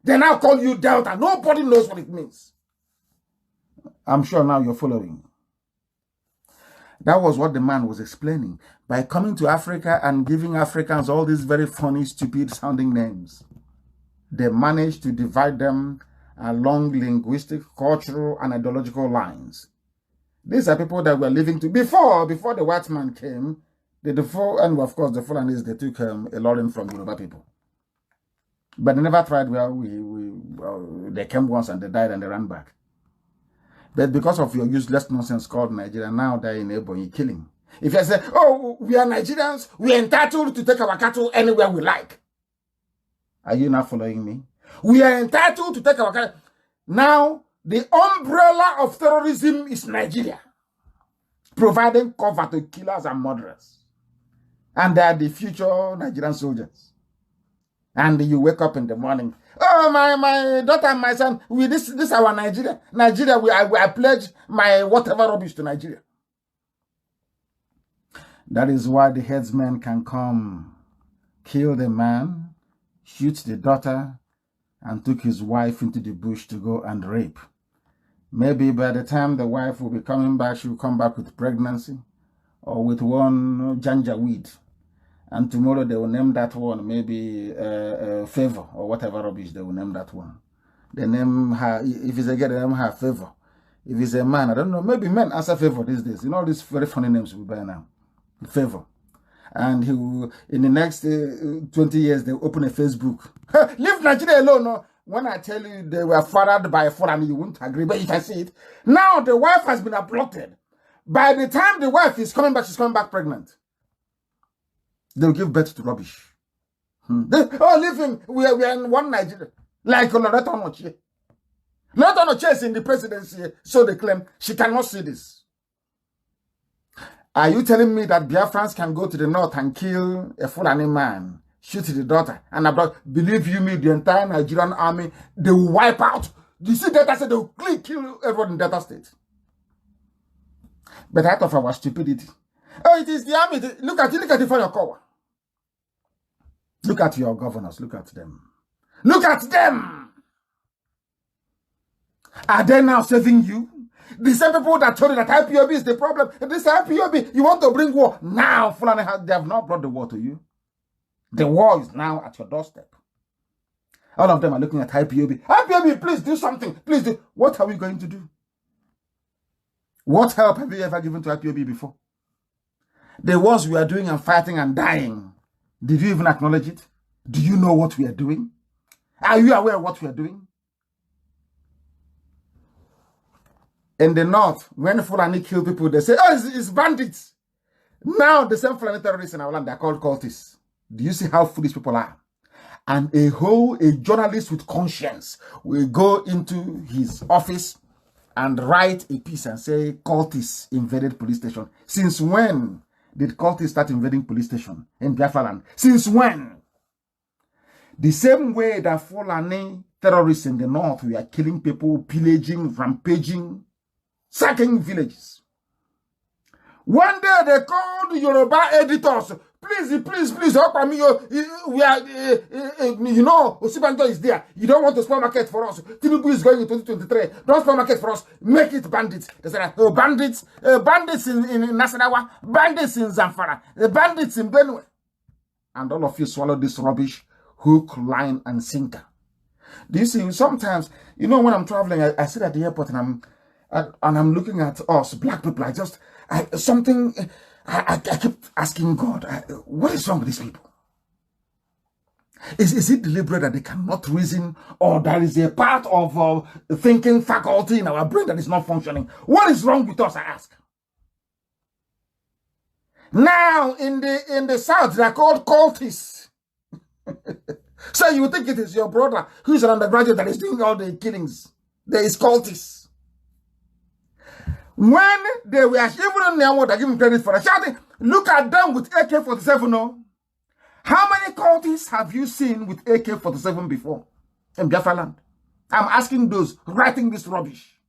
They now call you Delta. Nobody knows what it means. I'm sure now you're following. That was what the man was explaining. By coming to Africa and giving Africans all these very funny, stupid sounding names, they managed to divide them along linguistic, cultural, and ideological lines. These are people that were living to before the white man came. And of course the Fulanis, they took a lot in from Yoruba people. But they never tried. They came once and they died and they ran back. But because of your useless nonsense called Nigeria, now they're in Ebonyi killing. If you say, oh, we are Nigerians, we are entitled to take our cattle anywhere we like. Are you not following me? We are entitled to take our cattle. Now, the umbrella of terrorism is Nigeria. providing cover to killers and murderers. And they are the future Nigerian soldiers. And you wake up in the morning, oh, my daughter and my son, this is our Nigeria. Nigeria, I pledge my whatever rubbish to Nigeria. That is why the headsman can come, kill the man, shoot the daughter, and took his wife into the bush to go and rape. Maybe by the time the wife will be coming back, she will come back with pregnancy or with one janja weed. And tomorrow they will name that one maybe Favor or whatever rubbish they will name that one. They name her, if it's a girl, they name her Favor. If it's a man, I don't know, maybe men answer Favor these days. You know, all these very funny names we buy now. Favor. And he will, in the next 20 years, they will open a Facebook. Leave Nigeria alone. No? When I tell you they were fathered by a foreigner, you won't agree, but you can see it. Now the wife has been abducted. By the time the wife is coming back, she's coming back pregnant. They'll give birth to rubbish. Oh, leave him. We are in one Nigeria. Like Loretta Onochie. Loretta Onochie is in the presidency, so they claim she cannot see this. Are you telling me that Biafrans can go to the north and kill a Fulani man, shoot the daughter, and believe you me, the entire Nigerian army, they will wipe out? You see, Delta State, they will kill everyone in Delta State. But out of our stupidity. Oh, it is the army. Look at it for your cover. Look at your governors. Look at them. Look at them. Are they now saving you? The same people that told you that IPOB is the problem. This IPOB, you want to bring war. Now, Fulani, they have not brought the war to you. The war is now at your doorstep. All of them are looking at IPOB. IPOB, please do something. Please do. What are we going to do? What help have you ever given to IPOB before? The wars we are doing and fighting and dying, did you even acknowledge it? Do you know what we are doing? Are you aware of what we are doing? In the north, when Fulani kill people, they say, oh, it's bandits. Now, the same Fulani terrorists in our land, they're called cultists. Do you see how foolish people are? And a journalist with conscience will go into his office and write a piece and say, cultists invaded police station. Since when did cultists start invading police station in Biafra land? Since when? The same way that Fulani terrorists in the north were killing people, pillaging, rampaging, sacking villages. One day they called Yoruba editors. Please, help me. We are, you know, Osibanjo is there. You don't want to spoil market for us. Tinubu is going in 2023. Don't spoil market for us. Make it bandits. They said, oh, bandits in Nasarawa, bandits in Zamfara, bandits in Benue. And all of you swallow this rubbish, hook, line, and sinker. Do you see, sometimes, you know, when I'm traveling, I sit at the airport and I'm looking at us, black people. I keep asking God, what is wrong with these people? Is it deliberate that they cannot reason, or there is a part of thinking faculty in our brain that is not functioning? What is wrong with us, I ask? Now, in the south, they are called cultists. So you think it is your brother who is an undergraduate that is doing all the killings. There is cultists. When they were even in their word, I give them credit for it. Shouting, look at them with AK-47. No? How many cultists have you seen with AK-47 before in Biafra land? I'm asking those writing this rubbish.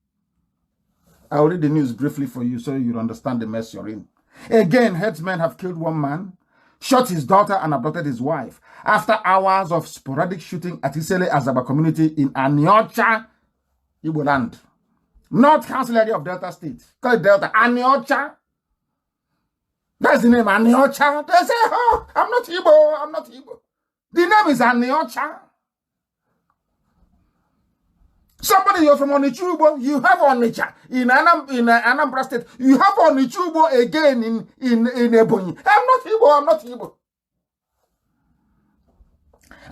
I'll read the news briefly for you so you understand the mess you're in. Again, headsmen have killed one man, shot his daughter, and abducted his wife after hours of sporadic shooting at Isele Azaba community in Aniocha, Igbo land. North Council area of Delta State. Call it Delta. Aniocha. That's the name, Aniocha. They say, oh, I'm not Igbo. The name is Aniocha. Somebody, you're from Onichubo, you have Onitsha. In Anambra State, you have Onichubo again in Ebonyi. I'm not Igbo.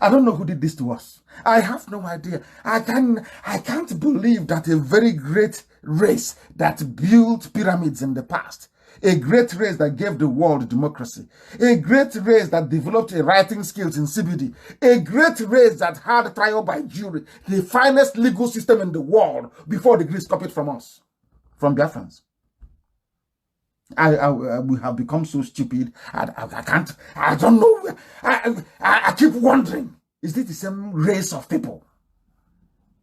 I don't know who did this to us. I have no idea. I can't believe that a very great race that built pyramids in the past, a great race that gave the world democracy, a great race that developed writing skills in CBD, a great race that had trial by jury, the finest legal system in the world before the Greeks copied from us, from Biafrans. We have become so stupid. I can't, I don't know. I keep wondering, is this the same race of people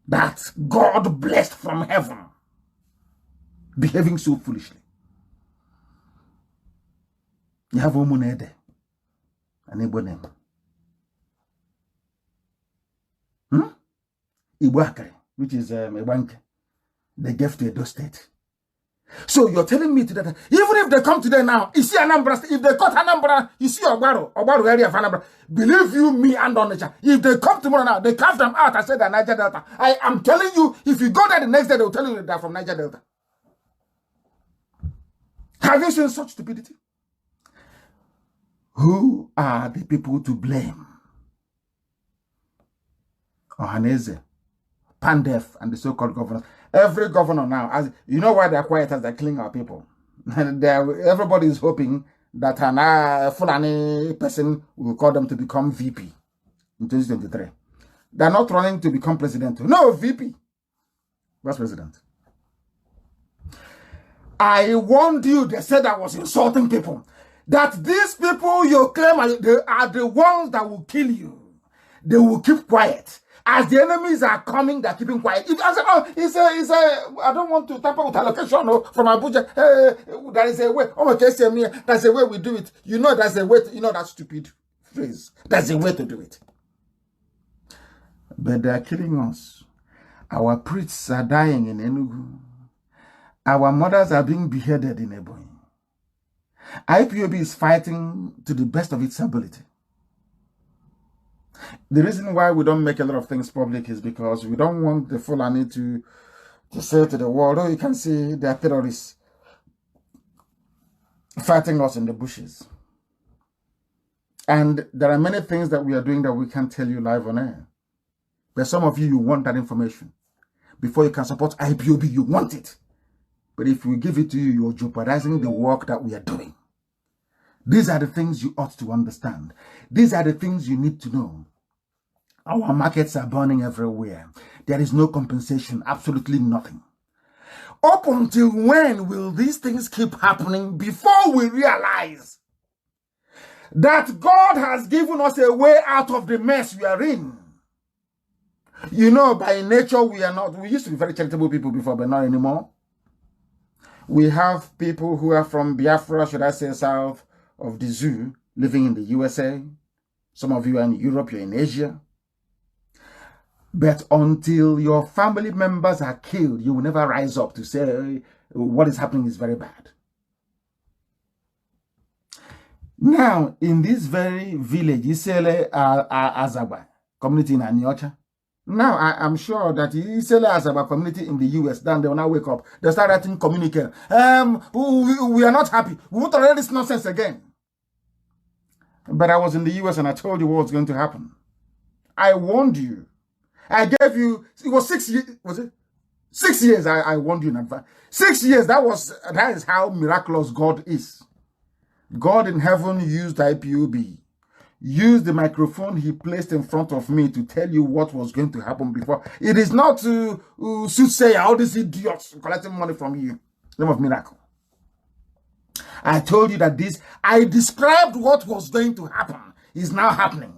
that God blessed from heaven behaving so foolishly? You have Omunede, an Igbo name. Igbo, which is Ewanke. They gave to Edo State. So you're telling me today that even if they come today now, you see Anambra, if they cut Anambra, you see Ogbaro area of Anambra, believe you me and on nature, if they come tomorrow now, they carve them out and say they're Niger Delta. I am telling you, if you go there the next day, they'll tell you they're from Niger Delta. Have you seen such stupidity? Who are the people to blame? Ohaneze, Pandef, and the so-called governors. Every governor now, as you know why they're quiet as they're killing our people. Everybody is hoping that an Fulani person will call them to become VP in 2023. They're not running to become president. No, VP. Vice President. I warned you, they said I was insulting people. That these people you claim they are the ones that will kill you. They will keep quiet. As the enemies are coming, they're keeping quiet. If I say, oh, I don't want to tamper with allocation from Abuja. There is a way. Oh, okay, there's a way we do it. You know, there's a way. You know that stupid phrase. There's a way to do it. But they're killing us. Our priests are dying in Enugu. Our mothers are being beheaded in Ebonyi. IPOB is fighting to the best of its ability. The reason why we don't make a lot of things public is because we don't want the Fulani to say to the world, oh, you can see they are terrorists fighting us in the bushes. And there are many things that we are doing that we can't tell you live on air. But some of you want that information. Before you can support IPOB, you want it. But if we give it to you, you're jeopardizing the work that we are doing. These are the things you ought to understand. These are the things you need to know. Our markets are burning everywhere. There is no compensation, absolutely nothing. Up until when will these things keep happening before we realize that God has given us a way out of the mess we are in? You know, by nature, we used to be very charitable people before, but not anymore. We have people who are from Biafra, should I say, south of the zoo, living in the USA. Some of you are in Europe, you're in Asia. But until your family members are killed, you will never rise up to say what is happening is very bad. Now, in this very village, Isele Azaba community in Anyocha, now I'm sure that Isele Azaba community in the US, then they will now wake up. They start writing communique. We are not happy. We won't tolerate this nonsense again. But I was in the US and I told you what was going to happen. I warned you. I gave you, it was 6 years, was it? 6 years I warned you in advance. 6 years, that is how miraculous God is. God in heaven used IPOB, used the microphone he placed in front of me to tell you what was going to happen before. It is not to say all these idiots collecting money from you. Name of miracle. I told you that I described what was going to happen is now happening.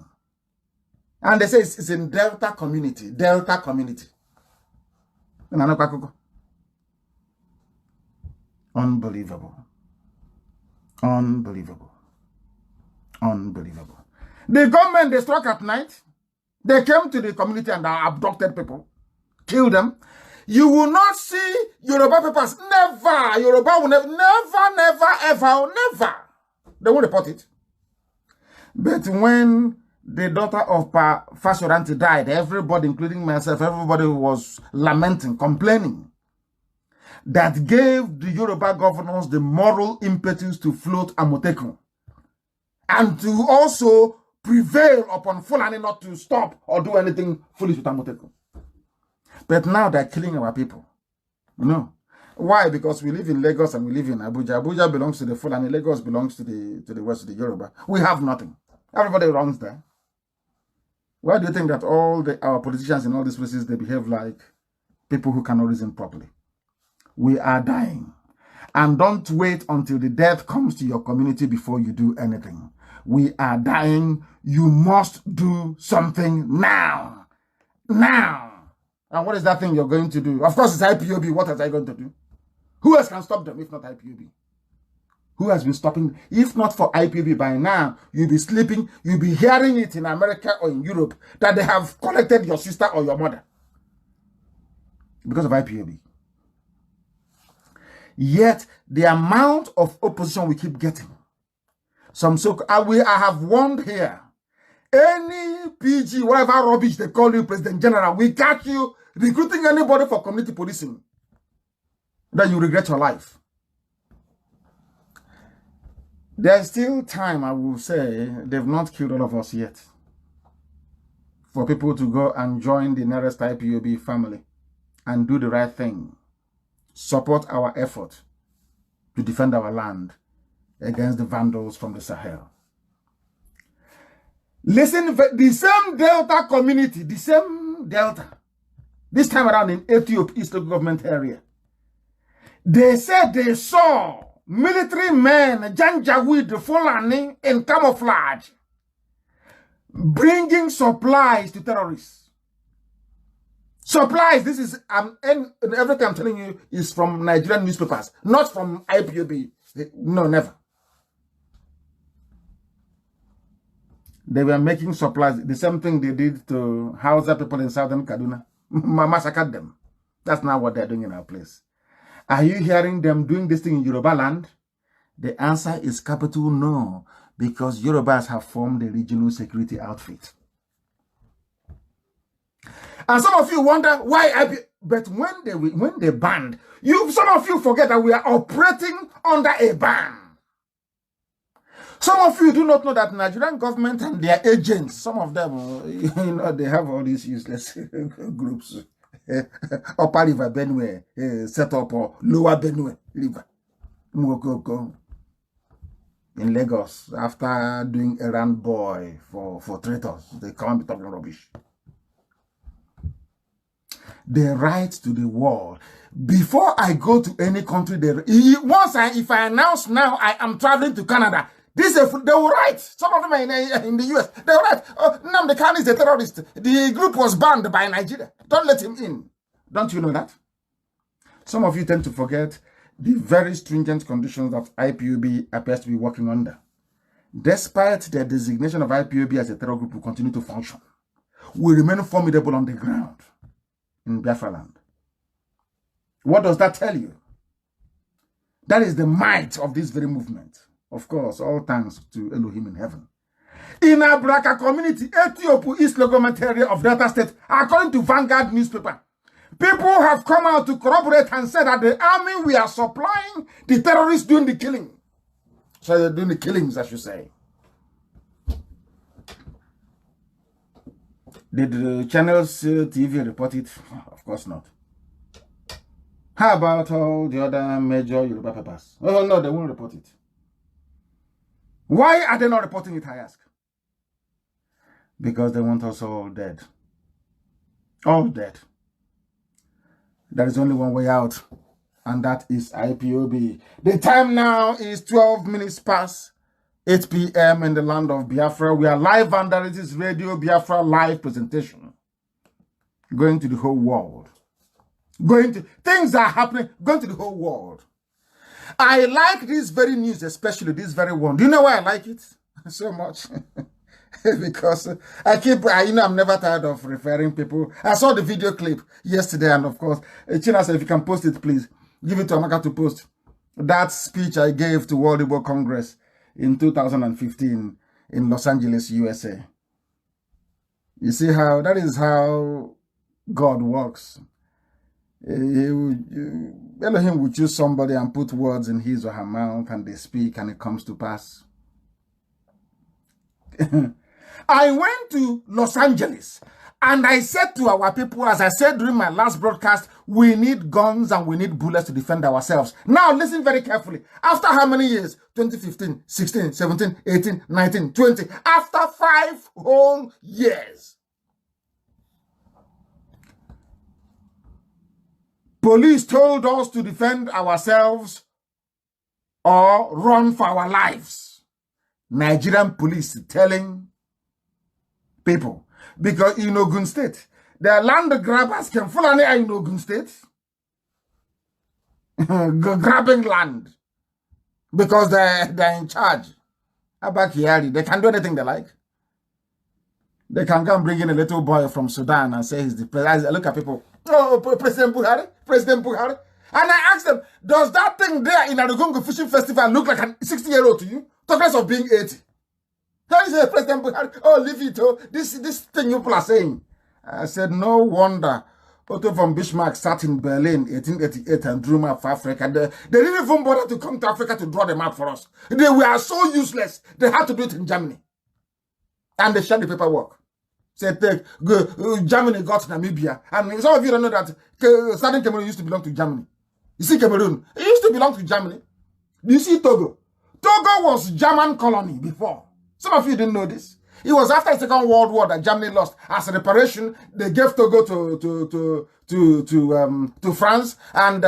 And they say it's in Delta community. Delta community. Unbelievable. Unbelievable. Unbelievable. The government, they struck at night. They came to the community and abducted people. Killed them. You will not see Yoruba papers. Never. Yoruba will never, ever. They won't report it. But when the daughter of Fashoranti died, everybody, including myself, everybody was lamenting, complaining. That gave the Yoruba governors the moral impetus to float Amotekun and to also prevail upon Fulani not to stop or do anything foolish with Amotekun. But now they're killing our people. You know. Why? Because we live in Lagos and we live in Abuja. Abuja belongs to the Fulani. Lagos belongs to the west of the Yoruba. We have nothing. Everybody runs there. Why do you think that all our politicians in all these places, they behave like people who cannot reason properly? We are dying. And don't wait until the death comes to your community before you do anything. We are dying. You must do something now. Now. And what is that thing you're going to do? Of course, it's IPOB. What are I going to do? Who else can stop them if not IPOB? Who has been stopping? If not for IPOB by now, you'll be sleeping, you'll be hearing it in America or in Europe that they have collected your sister or your mother. Because of IPOB. Yet, the amount of opposition we keep getting. I have warned here. Any PG, whatever rubbish they call you, President General, we catch you recruiting anybody for community policing. Then you regret your life. There's still time, I will say, they've not killed all of us yet. For people to go and join the nearest IPOB family and do the right thing. Support our effort to defend our land against the vandals from the Sahel. Listen, the same Delta community, the same Delta, this time around in Ethiopia East Local Government area, they said they saw military men, Janjaweed, Fulani, in camouflage, bringing supplies to terrorists. Supplies, this is, and everything I'm telling you is from Nigerian newspapers, not from IPOB. No, never. They were making supplies, the same thing they did to Hausa people in southern Kaduna. Massacred them. That's not what they're doing in our place. Are you hearing them doing this thing in Yoruba land? The answer is capital no, because Yorubas have formed a regional security outfit. And some of you wonder why but when they banned, some of you forget that we are operating under a ban. Some of you do not know that Nigerian government and their agents, some of them, they have all these useless groups. Upper River Benue, set up, or Lower Benue River. In Lagos, after doing errand boy for traitors, they can't be talking rubbish. The right to the world. Before I go to any country, if I announce now I am traveling to Canada, they will write. Some of them are in the US. They will write, oh, Nnamdi Kanu is a terrorist. The group was banned by Nigeria. Don't let him in. Don't you know that? Some of you tend to forget the very stringent conditions that IPOB appears to be working under. Despite the designation of IPOB as a terror group will continue to function, we remain formidable on the ground in Biafra land. What does that tell you? That is the might of this very movement. Of course, all thanks to Elohim in heaven. In Abraka community, Ethiopia East Local Government area of Delta State, according to Vanguard newspaper, people have come out to corroborate and said that the army we are supplying the terrorists doing the killing. So they're doing the killings, I should say. Did the channels TV report it? Of course not. How about all the other major Yoruba papers? Oh no, they won't report it. Why are they not reporting it, I ask? Because they want us all dead. All dead. There is only one way out, and that is IPOB. The time now is 12 minutes past 8 p.m. in the land of Biafra. We are live under this Radio Biafra live presentation. Going to the whole world. Things are happening, going to the whole world. I like this very news, especially this very one. Do you know why I like it so much? Because I'm never tired of referring people. I saw the video clip yesterday, and of course, China said, if you can post it, please, give it to Amaka to post. That speech I gave to World Igbo Congress in 2015 in Los Angeles, USA. You see how, that is how God works. Elohim will choose somebody and put words in his or her mouth, and they speak, and it comes to pass. I went to Los Angeles, and I said to our people, as I said during my last broadcast, we need guns and we need bullets to defend ourselves. Now listen very carefully. After how many years? 2015, 16, 17, 18, 19, 20. After 5 whole years. Police told us to defend ourselves or run for our lives. Nigerian police telling people. Because in Ogun State, the land grabbers can Fulani are in Ogun State. Grabbing land. Because they're in charge. Abakiyari, they can do anything they like. They can go and bring in a little boy from Sudan and say he's the president. I look at people, oh, President Buhari, President Buhari. And I ask them, does that thing there in Arugungu Fishing Festival look like a 60-year-old to you? Talk less of being 80. How is it, President Buhari? Oh, leave it. Oh, this thing you people are saying. I said, no wonder Otto von Bismarck sat in Berlin 1888 and drew map for Africa. They didn't even bother to come to Africa to draw the map for us. They were so useless, they had to do it in Germany. And they shared the paperwork. Said, Germany got Namibia. And some of you don't know that Southern Cameroon used to belong to Germany. You see Cameroon, it used to belong to Germany. You see Togo. Togo was German colony before. Some of you didn't know this. It was after the Second World War that Germany lost. As a reparation, they gave Togo to France and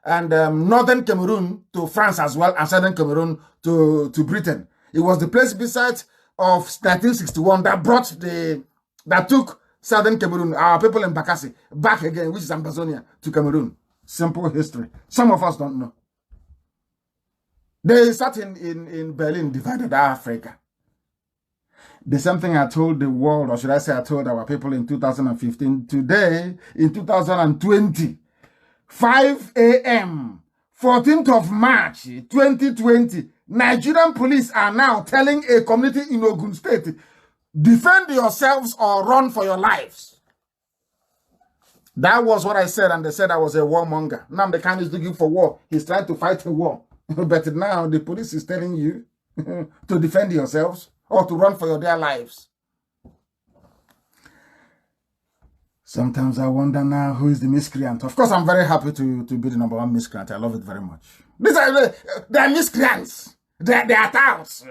Northern Cameroon to France as well, and Southern Cameroon to Britain. It was the place beside of 1961 that took Southern Cameroon, our people in Bakassi, back again, which is Ambazonia, to Cameroon. Simple history. Some of us don't know. They sat in Berlin, divided Africa. The same thing I told the world, or should I say I told our people in 2015. Today, in 2020, 5 a.m., 14th of March, 2020, Nigerian police are now telling a community in Ogun State, defend yourselves or run for your lives. That was what I said, and they said I was a warmonger. Now the kind is looking for war. He's trying to fight a war. But now the police is telling you to defend yourselves or to run for your dear lives. Sometimes I wonder now who is the miscreant. Of course, I'm very happy to be the #1 miscreant. I love it very much. They're miscreants. They're touts.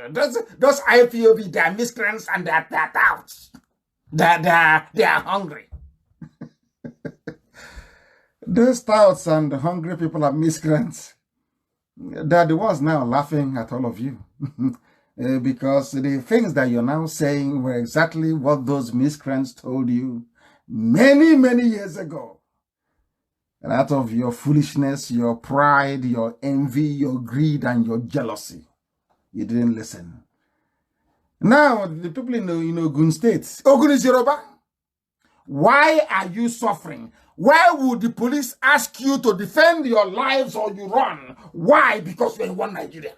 Those IPOB, they're miscreants and they're touts. They're hungry. Those touts and hungry people are miscreants. They're the ones now laughing at all of you. Because the things that you're now saying were exactly what those miscreants told you many, many years ago. And out of your foolishness, your pride, your envy, your greed, and your jealousy, you didn't listen. Now, the people in Ogun State, Ogun is Yoruba. Why are you suffering? Why would the police ask you to defend your lives or you run? Why? Because you're in one Nigeria.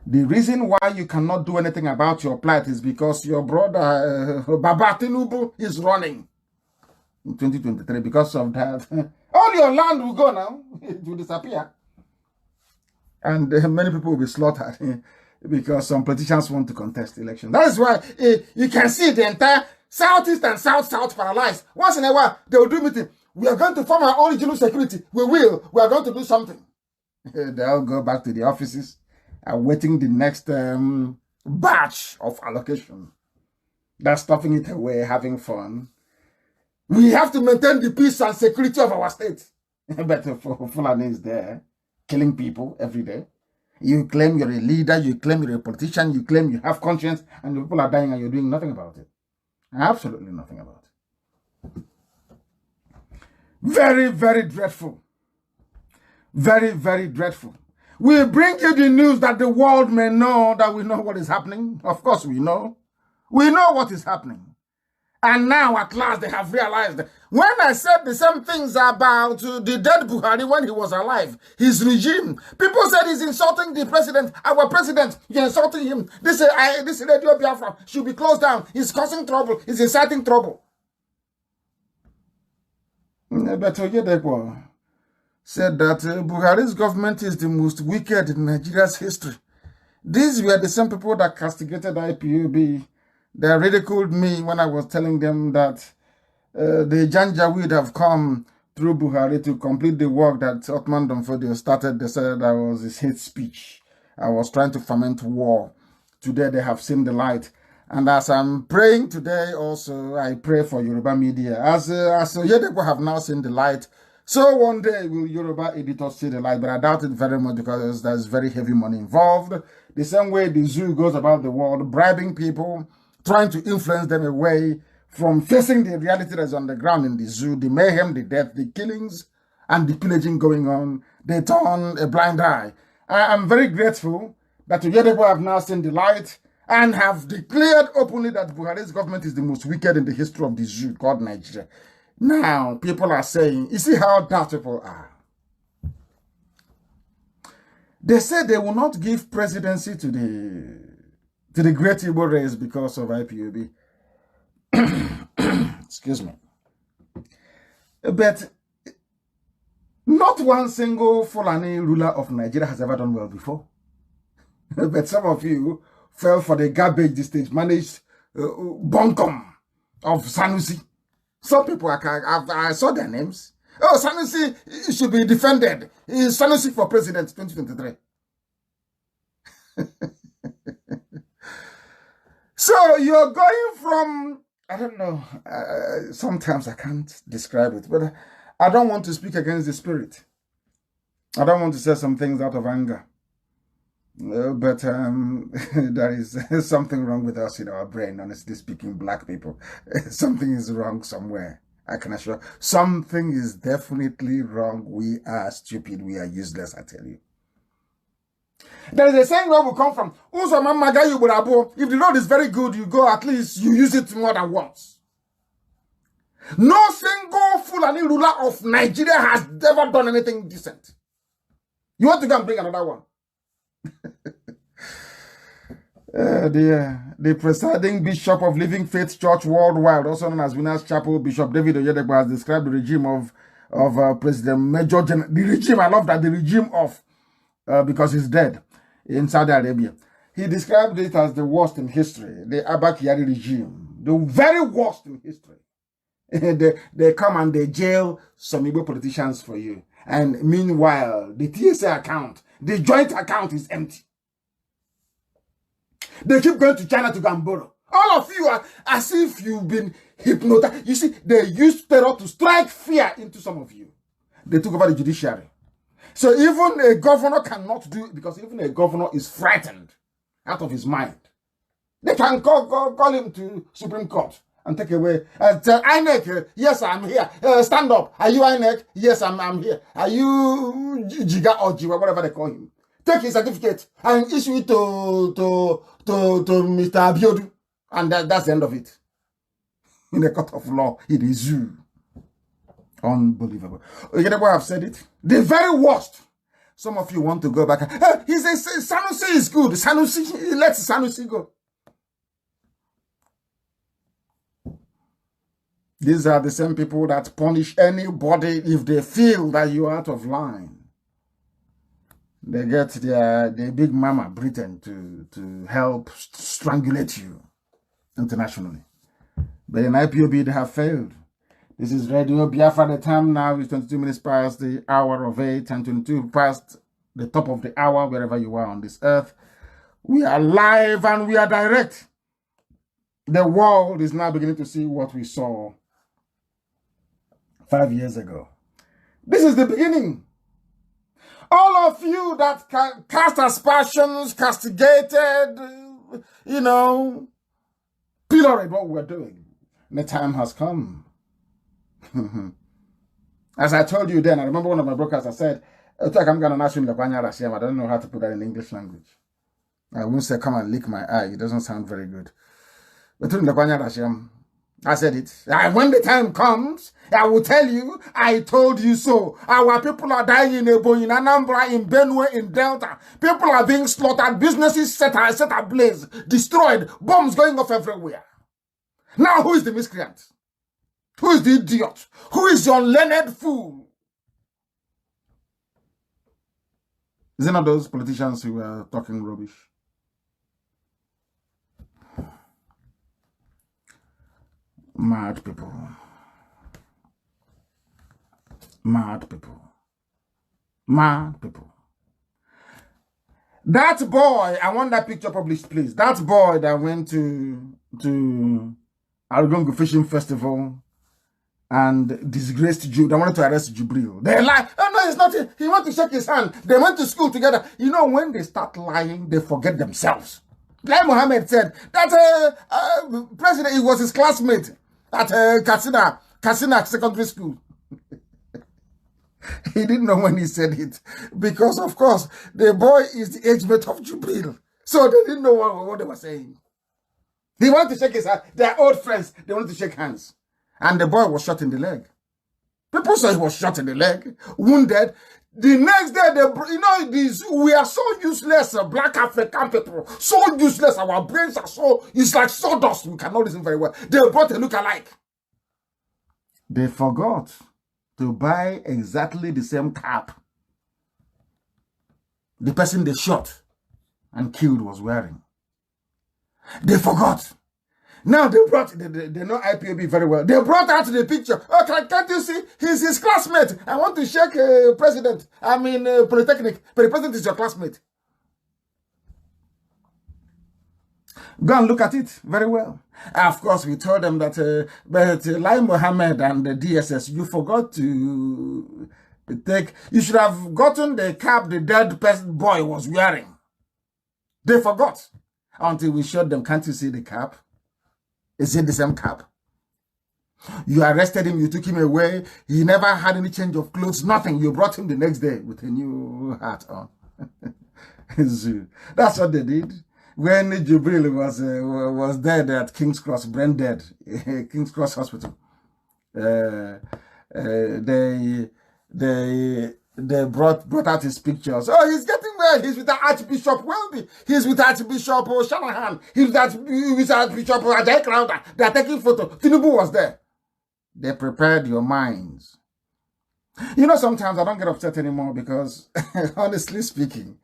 The reason why you cannot do anything about your plight is because your brother, Baba Tinubu, is running in 2023. Because of that, all your land will go now. It will disappear. And many people will be slaughtered because some politicians want to contest the election. That is why you can see the entire Southeast and South paralyzed. Once in a while, they will do meeting. We are going to form our own regional security. We will. We are going to do something. They'll go back to the offices, awaiting the next batch of allocation. They're stuffing it away, having fun. We have to maintain the peace and security of our state. But Fulani is there, killing people every day. You claim you're a leader, you claim you're a politician, you claim you have conscience, and the people are dying and you're doing nothing about it. Absolutely nothing about it. Very, very dreadful. Very, very dreadful. We bring you the news that the world may know that we know what is happening. Of course we know. We know what is happening. And now at last they have realized that when I said the same things about the dead Buhari when he was alive, his regime, people said he's insulting the president, our president. You're insulting him. This Radio Biafra should be closed down. He's causing trouble. He's inciting trouble. But Oyedepo said that Buhari's government is the most wicked in Nigeria's history. These were the same people that castigated IPOB. They ridiculed me when I was telling them that the Janjaweed have come through Buhari to complete the work that Ottoman Donfodio started. They said that was his hate speech. I was trying to foment war. Today they have seen the light. And as I'm praying today also, I pray for Yoruba media. As Oyedepo have now seen the light, So one day will Yoruba editors see the light, but I doubt it very much because there's very heavy money involved. The same way the zoo goes about the world, bribing people, trying to influence them away from facing the reality that's on the ground in the zoo, the mayhem, the death, the killings, and the pillaging going on. They turn a blind eye. I am very grateful that Yoruba have now seen the light and have declared openly that Buhari's government is the most wicked in the history of the zoo called Nigeria. Now, people are saying, you see how daft people are. They say they will not give presidency to the great Igbo race because of IPOB. Excuse me. But not one single Fulani ruler of Nigeria has ever done well before. But some of you fell for the garbage the state managed bunkum of Sanusi. Some people, I saw their names. Oh, Sanusi should be defended. Is Sanusi for president 2023? So you're going from, I don't know, sometimes I can't describe it, but I don't want to speak against the spirit. I don't want to say some things out of anger. But there is something wrong with us in our brain, honestly speaking, black people. Something is wrong somewhere, I can assure. Something is definitely wrong. We are stupid. We are useless, I tell you. There is a saying where we come from. If the road is very good, you go, at least you use it more than once. No single Fulani ruler of Nigeria has ever done anything decent. You want to go and bring another one? The presiding bishop of Living Faith Church Worldwide, also known as Winners Chapel, Bishop David Oyedegba, has described the regime of President Major General. The regime, I love that, the regime of, because he's dead, in Saudi Arabia. He described it as the worst in history, the Abba Kyari regime, the very worst in history. They come and they jail some Igbo politicians for you. And meanwhile, the TSA account, the joint account is empty. They keep going to China to go and borrow. All of you are as if you've been hypnotized. You see, they used terror to strike fear into some of you. They took over the judiciary. So even a governor cannot do it because even a governor is frightened out of his mind. They can call him to Supreme Court and take away. Tell INEC, yes, I'm here. Stand up. Are you INEC? Yes, I'm here. Are you Jiga or Jiwa, whatever they call him? Take his certificate and issue it to Mr. Abiodu. And that's the end of it. In the court of law, it is you. Unbelievable. You know what I've said it? The very worst. Some of you want to go back. He says Sanusi is good. Sanusi, let Sanusi go. These are the same people that punish anybody if they feel that you're out of line. They get the big mama Britain to help strangulate you internationally. But in IPOB, they have failed. This is Radio Biafra. The time now is 22 minutes past the hour of 8 and 22 past the top of the hour, wherever you are on this earth. We are live and we are direct. The world is now beginning to see what we saw 5 years ago. This is the beginning. All of you that cast aspersions, castigated, you know, pilloried what we're doing. The time has come. As I told you then, I remember one of my broadcasts, I said, I don't know how to put that in English language. I won't say, come and lick my eye. It doesn't sound very good. But I said it. And when the time comes, I will tell you, I told you so. Our people are dying in Ebo, in Anambra, in Benue, in Delta. People are being slaughtered. Businesses set ablaze, destroyed. Bombs going off everywhere. Now, who is the miscreant? Who is the idiot? Who is your learned fool? Is it not those politicians who are talking rubbish? Mad people. Mad people. Mad people. That boy, I want that picture published, please. That boy that went to Argongo Fishing Festival and disgraced Jew. They wanted to arrest Jubril. They lied. Oh, no, it's not. He went to shake his hand. They went to school together. You know, when they start lying, they forget themselves. Like Mohammed said, that president, he was his classmate at Katsina Secondary School. He didn't know when he said it. Because, of course, the boy is the age mate of Jubril. So they didn't know what they were saying. He wanted to shake his hand. They are old friends. They wanted to shake hands. And the boy was shot in the leg. People say he was shot in the leg, wounded. The next day, we are so useless, black African people. So useless. Our brains are it's like sawdust. We cannot listen very well. They brought a look-alike. They forgot to buy exactly the same cap the person they shot and killed was wearing. They forgot. Now they know IPOB very well. They brought out the picture. Oh, can't you see? He's his classmate. I want to shake president. Polytechnic. But the president is your classmate. Go and look at it very well. Of course, we told them that, but Lai Mohammed and the DSS, you forgot to take, you should have gotten the cap the dead boy was wearing. They forgot until we showed them. Can't you see the cap? Is it the same cap? You arrested him, you took him away. He never had any change of clothes, nothing. You brought him the next day with a new hat on. That's what they did. When Jubril was dead at King's Cross, brain dead, King's Cross Hospital, they brought out his pictures. Oh, he's getting well. He's with the Archbishop Welby. He's with Archbishop Shanahan. He's with Archbishop Ajay Crowder. They are taking photos. Tinubu was there. They prepared your minds. You know, sometimes I don't get upset anymore because, honestly speaking,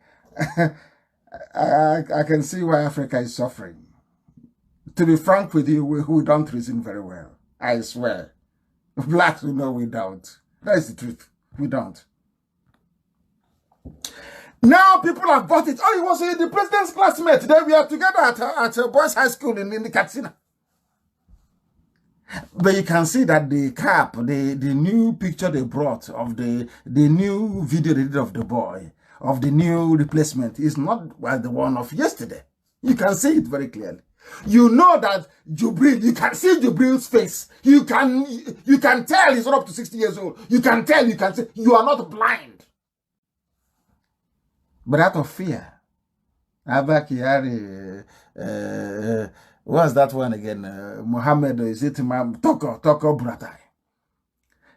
I can see why Africa is suffering. To be frank with you, we don't reason very well. I swear. Blacks, we know we don't. That is the truth. We don't. Now people have bought it. Oh, he was the president's classmate. Then we are together at boys' high school in the Katsina. But you can see that the cap, the new picture they brought of the new video they did of the boy, of the new replacement, is not the one of yesterday. You can see it very clearly. You know that Jubril, you can see Jubril's face. You can tell he's not up to 60 years old. You can tell, you can see, you are not blind. But out of fear, Abba Kyari, what's that one again? Mohammed, is it Toko Bratai?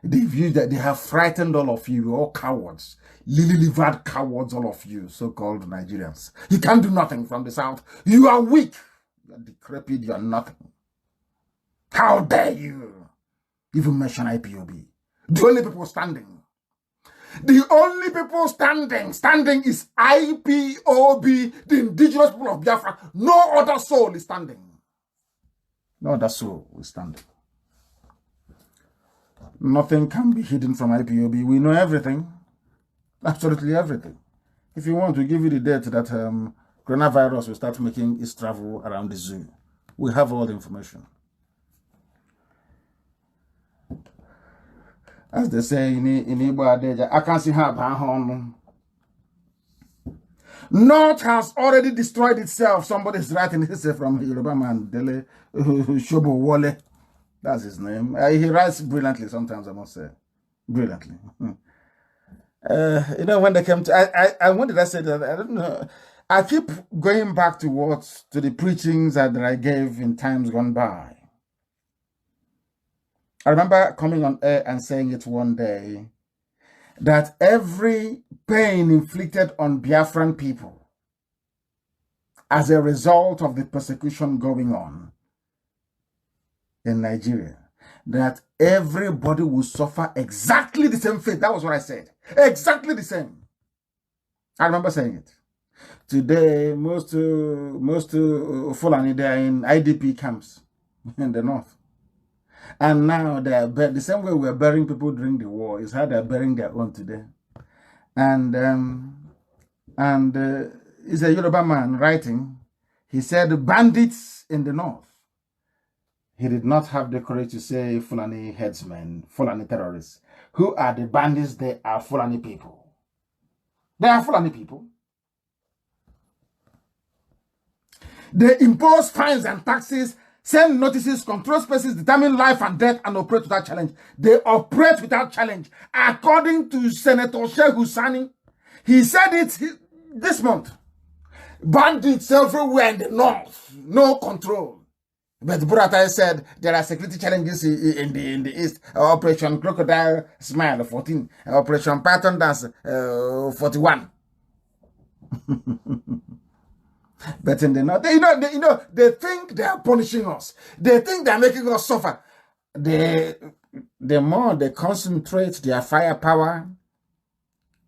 They have frightened all of you, all cowards, lily-livered cowards, all of you, so-called Nigerians. You can't do nothing from the south. You are weak. You are decrepit. You are nothing. How dare you even mention IPOB? The only people standing. The only people standing is IPOB, the indigenous people of Biafra. No other soul is standing. No other soul is standing. Nothing can be hidden from IPOB. We know everything. Absolutely everything. If you want to give you the date that coronavirus will start making its travel around the zoo, we have all the information. As they say in Igbo, I can see her. North has already destroyed itself. Somebody's writing this from Yoruba man, Dele Shobo Wole. That's his name. He writes brilliantly sometimes, I must say. Brilliantly. You know, when they came to, when did I say that? I don't know. I keep going back to the preachings that I gave in times gone by. I remember coming on air and saying it one day, that every pain inflicted on Biafran people as a result of the persecution going on in Nigeria, that everybody will suffer exactly the same fate. That was what I said. Exactly the same. I remember saying it. Today, most Fulani, they are in IDP camps in the north. And now they are the same way we were burying people during the war is how they're burying their own today. And it's a Yoruba man writing. He said bandits in the north. he did not have the courage to say Fulani headsmen, Fulani terrorists. Who are the bandits? They are Fulani people. They are Fulani people. They impose fines and taxes, send notices, control spaces, determine life and death, and operate without challenge. They operate without challenge. According to Senator Sheikh Husani, he said it this month. Bandits everywhere in the north, no control. But Buratai said there are security challenges in the east. Operation Crocodile Smile 14, Operation Python Dance 41. But in the north, they think they are punishing us. They think they are making us suffer. The more they concentrate their firepower,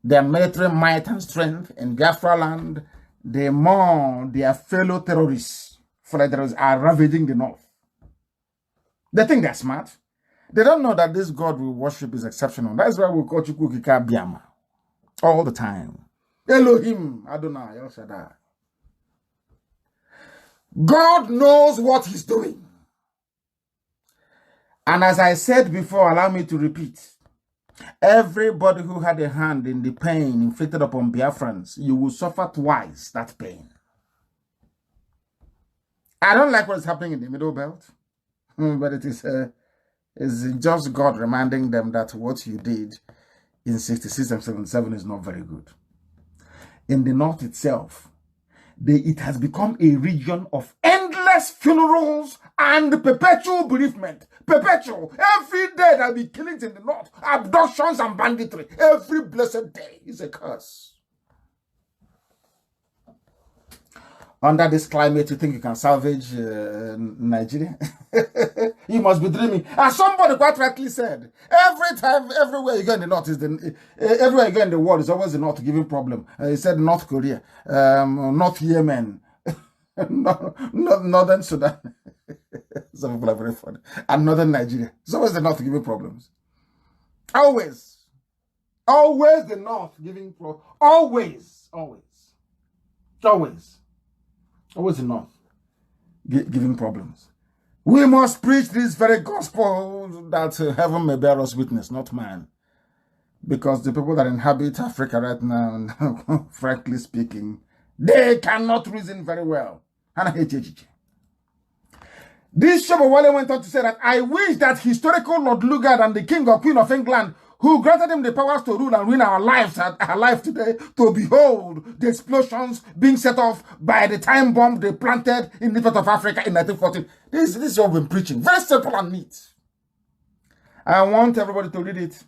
their military might and strength in Biafra land, the more their fellow terrorists are ravaging the north. They think they're smart. They don't know that this God we worship is exceptional. That's why we call Chukwukika Biama all the time. Elohim Adonai El Shaddai. God knows what he's doing. And as I said before, allow me to repeat. Everybody who had a hand in the pain inflicted upon Biafrans, you will suffer twice that pain. I don't like what is happening in the Middle Belt, but it is just God reminding them that what you did in 66 and 77 is not very good. In the North itself, it has become a region of endless funerals and perpetual bereavement. Perpetual. Every day there'll be killings in the North, abductions and banditry. Every blessed day is a curse. Under this climate, you think you can salvage Nigeria? You must be dreaming. As somebody quite rightly said, everywhere you go in the North everywhere you go in the world is always the North giving problem. He said North Korea, North Yemen, Northern Sudan. Some people are very funny. And Northern Nigeria. It's always the North giving problems. Always. Always the North giving problems. Always. Always. Always. Always the North giving problems. We must preach this very gospel that heaven may bear us witness, not man. Because the people that inhabit Africa right now, frankly speaking, they cannot reason very well. This Shobowale went on to say that I wish that historical Lord Lugard and the King or Queen of England, who granted him the powers to rule and ruin our lives alive today, to behold the explosions being set off by the time bomb they planted in the north of Africa in 1914. This is what we've been preaching. Very simple and neat. I want everybody to read it.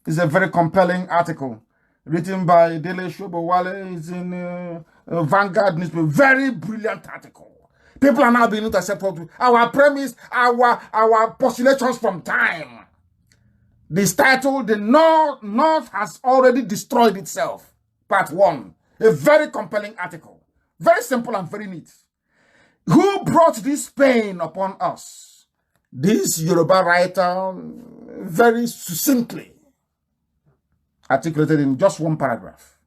It's a very compelling article written by Dele Shobowale. It's in Vanguard newspaper. Very brilliant article. People are now beginning to accept our premise, our postulations from time. This title, The North Has Already Destroyed Itself, Part 1. A very compelling article. Very simple and very neat. Who brought this pain upon us? This Yoruba writer very succinctly articulated in just one paragraph.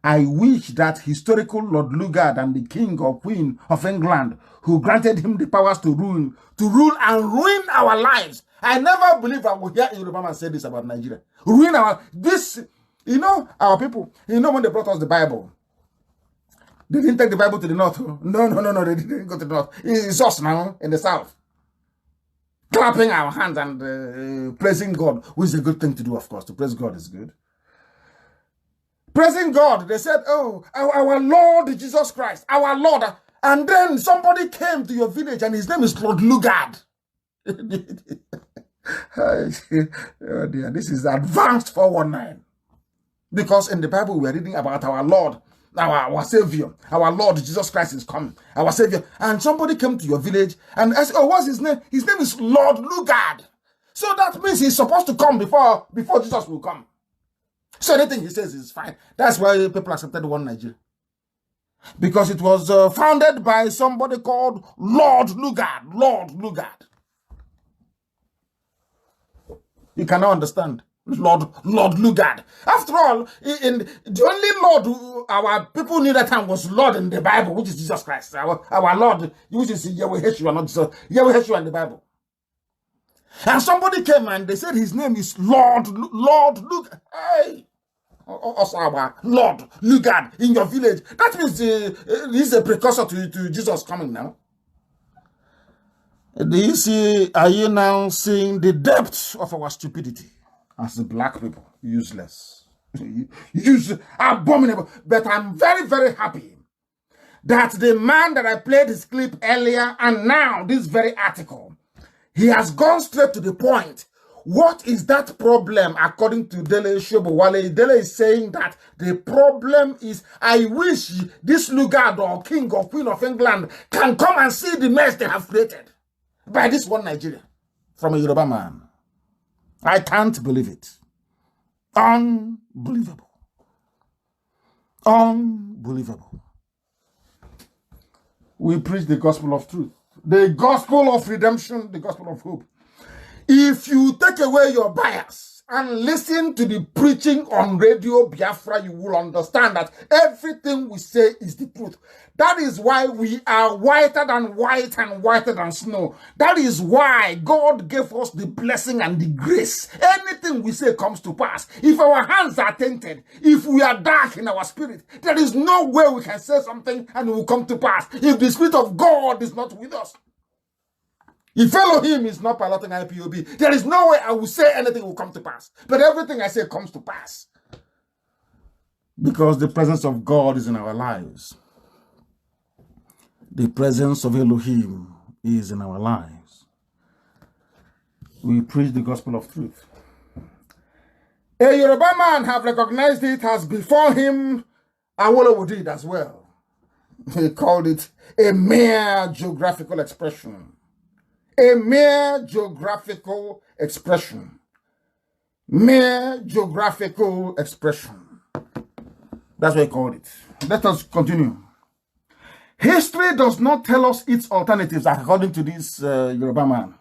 I wish that historical Lord Lugard and the King or Queen of England, who granted him the powers to rule and ruin our lives. I never believe I will hear a Yoruba man say this about Nigeria. Ruin our people. When they brought us the Bible, they didn't take the Bible to the north. No, they didn't go to the north. It's us now in the south. Clapping our hands and praising God, which is a good thing to do, of course. To praise God is good. Praising God, they said, oh, our Lord Jesus Christ, our Lord. And then somebody came to your village and his name is Lord Lugard. Oh dear, this is advanced 419. Because in the Bible we are reading about our Lord, our Savior, our Lord Jesus Christ is coming, our Savior. And somebody came to your village and asked, oh, what's his name? His name is Lord Lugard. So that means he's supposed to come before Jesus will come. So anything he says is fine. That's why people accepted one Nigeria. Because it was founded by somebody called Lord Lugard. Lord Lugard. You cannot understand Lord Lugard. After all, in the only Lord who our people knew that time was Lord in the Bible, which is Jesus Christ. Our Lord, which is Yahweh Yeshua, not Jesus. Yahweh Yeshua in the Bible. And somebody came and they said his name is Lord Lugard. Hey! Also our Lord Lugard in your village. That means he's a precursor to Jesus coming now. Do you see, are you now seeing the depth of our stupidity as the black people? Useless. Abominable. But I'm very, very happy that the man that I played his clip earlier and now this very article, he has gone straight to the point. What is that problem according to Dele Shobowale? Dele is saying that the problem is, I wish this Lugard or king or queen of England can come and see the mess they have created by this one Nigeria from a Yoruba man. I can't believe it. Unbelievable. Unbelievable. We preach the gospel of truth, the gospel of redemption, the gospel of hope. If you take away your bias and listen to the preaching on Radio Biafra, you will understand that everything we say is the truth. That is why we are whiter than white and whiter than snow. That is why God gave us the blessing and the grace. Anything we say comes to pass. If our hands are tainted, if we are dark in our spirit, there is no way we can say something and it will come to pass. If the Spirit of God is not with us, if Elohim is not piloting IPOB, there is no way I will say anything will come to pass. But everything I say comes to pass. Because the presence of God is in our lives. The presence of Elohim is in our lives. We preach the gospel of truth. A Yoruba man have recognized it as before him, Awolowo did as well. He called it a mere geographical expression. A mere geographical expression. Mere geographical expression. That's what he called it. Let us continue. History does not tell us its alternatives, according to this Yoruba man.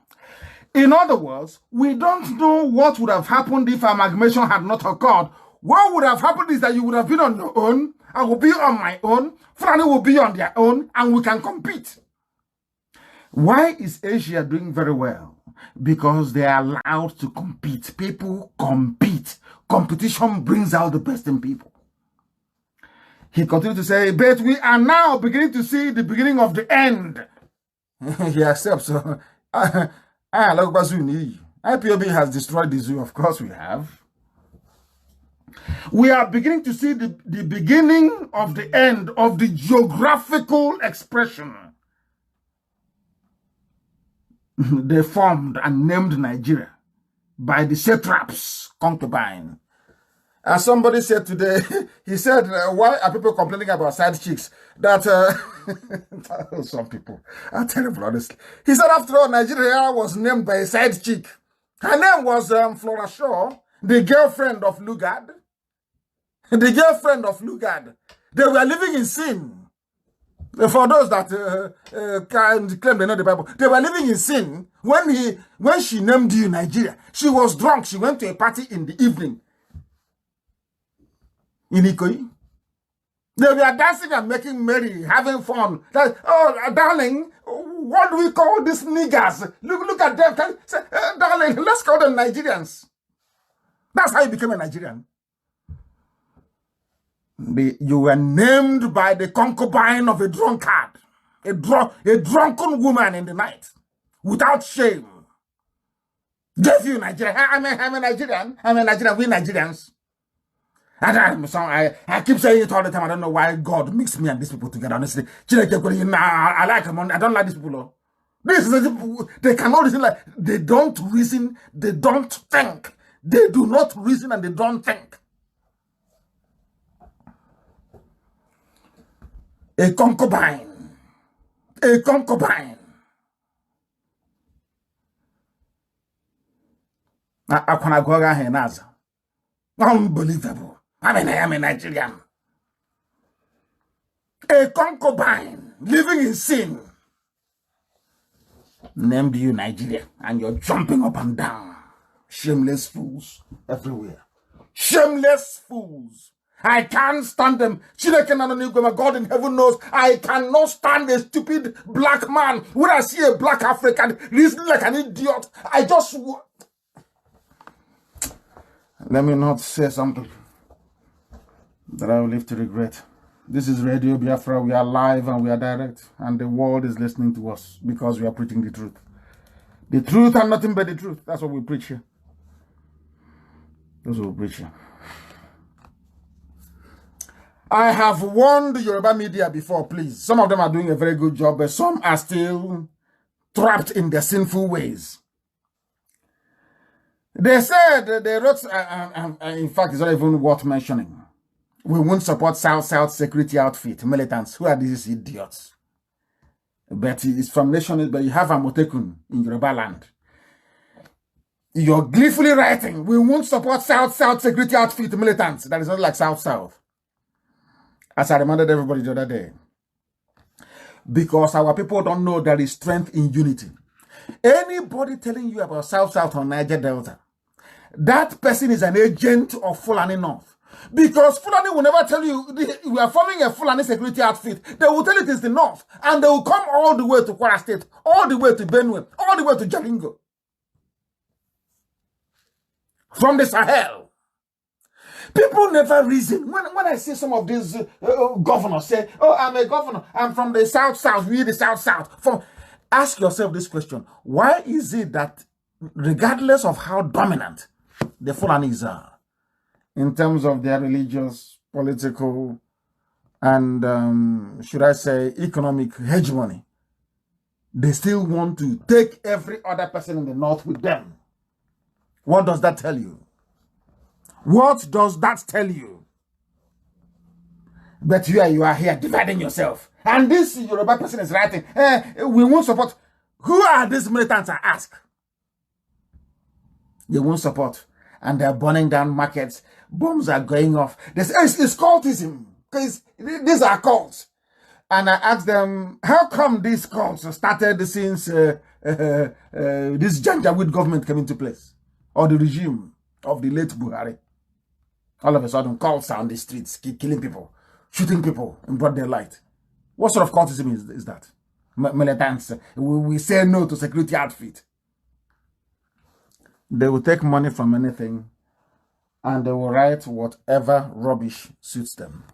In other words, we don't know what would have happened if amalgamation had not occurred. What would have happened is that you would have been on your own, I will be on my own, Fulani will be on their own, and we can compete. Why is Asia doing very well? Because they are allowed to compete. People compete. Competition brings out the best in people. He continued to say, but we are now beginning to see the beginning of the end. He accepts. IPOB has destroyed the zoo. Of course we have. We are beginning to see the beginning of the end of the geographical expression. They formed and named Nigeria by the satraps' concubine. As somebody said today, he said, why are people complaining about side chicks? That some people are terrible, honestly. He said, after all, Nigeria was named by a side chick. Her name was Flora Shaw, the girlfriend of Lugard. The girlfriend of Lugard. They were living in sin. For those that can claim they know the Bible, they were living in sin when she named you Nigeria. She was drunk. She went to a party in the evening in Ikoyi. They were dancing and making merry, having fun. Like, oh, darling, what do we call these niggers? Look at them. Say, darling, let's call them Nigerians. That's how you became a Nigerian. You were named by the concubine of a drunkard, a drunken woman in the night, without shame. Gave you Nigeria. I'm a Nigerian. I'm a Nigerian. We Nigerians. And I keep saying it all the time. I don't know why God mixed me and these people together. Honestly, I like them. I don't like these people. They cannot reason. Like they don't reason. They don't think. They do not reason and they don't think. A concubine. A concubine. Unbelievable. I am a Nigerian. A concubine living in sin named you Nigeria, and you're jumping up and down, shameless fools everywhere. Shameless fools. I can't stand them. God in heaven knows I cannot stand a stupid black man. When I see a black African listening like an idiot, I just... Let me not say something that I will live to regret. This is Radio Biafra. We are live and we are direct. And the world is listening to us because we are preaching the truth. The truth and nothing but the truth. That's what we preach here. That's what we preach here. I have warned the Yoruba media before, please. Some of them are doing a very good job, but some are still trapped in their sinful ways. They said, they wrote, in fact, it's not even worth mentioning. We won't support South security outfit, militants. Who are these idiots? But it's from nations, but you have Amotekun in Yoruba land. You're gleefully writing, we won't support South security outfit, militants. That is not like South. As I reminded everybody the other day. Because our people don't know there is strength in unity. Anybody telling you about South or Niger Delta, that person is an agent of Fulani North. Because Fulani will never tell you, we are forming a Fulani security outfit. They will tell it is the North. And they will come all the way to Kwara State, all the way to Benue, all the way to Jalingo. From the Sahel. People never reason. When I see some of these governors say, oh, I'm a governor, I'm from the South, we the South. Ask yourself this question. Why is it that regardless of how dominant the Fulanis are, in terms of their religious, political, and should I say economic hegemony, they still want to take every other person in the North with them? What does that tell you? What does that tell you? But you are here dividing yourself. And this Yoruba person is writing, we won't support. Who are these militants, I ask? They won't support. And they're burning down markets. Bombs are going off. They say, it's cultism. Because these are cults. And I asked them, how come these cults started since this Janjaweed government came into place? Or the regime of the late Buhari? All of a sudden, cults are on the streets, killing people, shooting people in broad daylight. What sort of cultism is that? Militants. We say no to security outfit. They will take money from anything and they will write whatever rubbish suits them.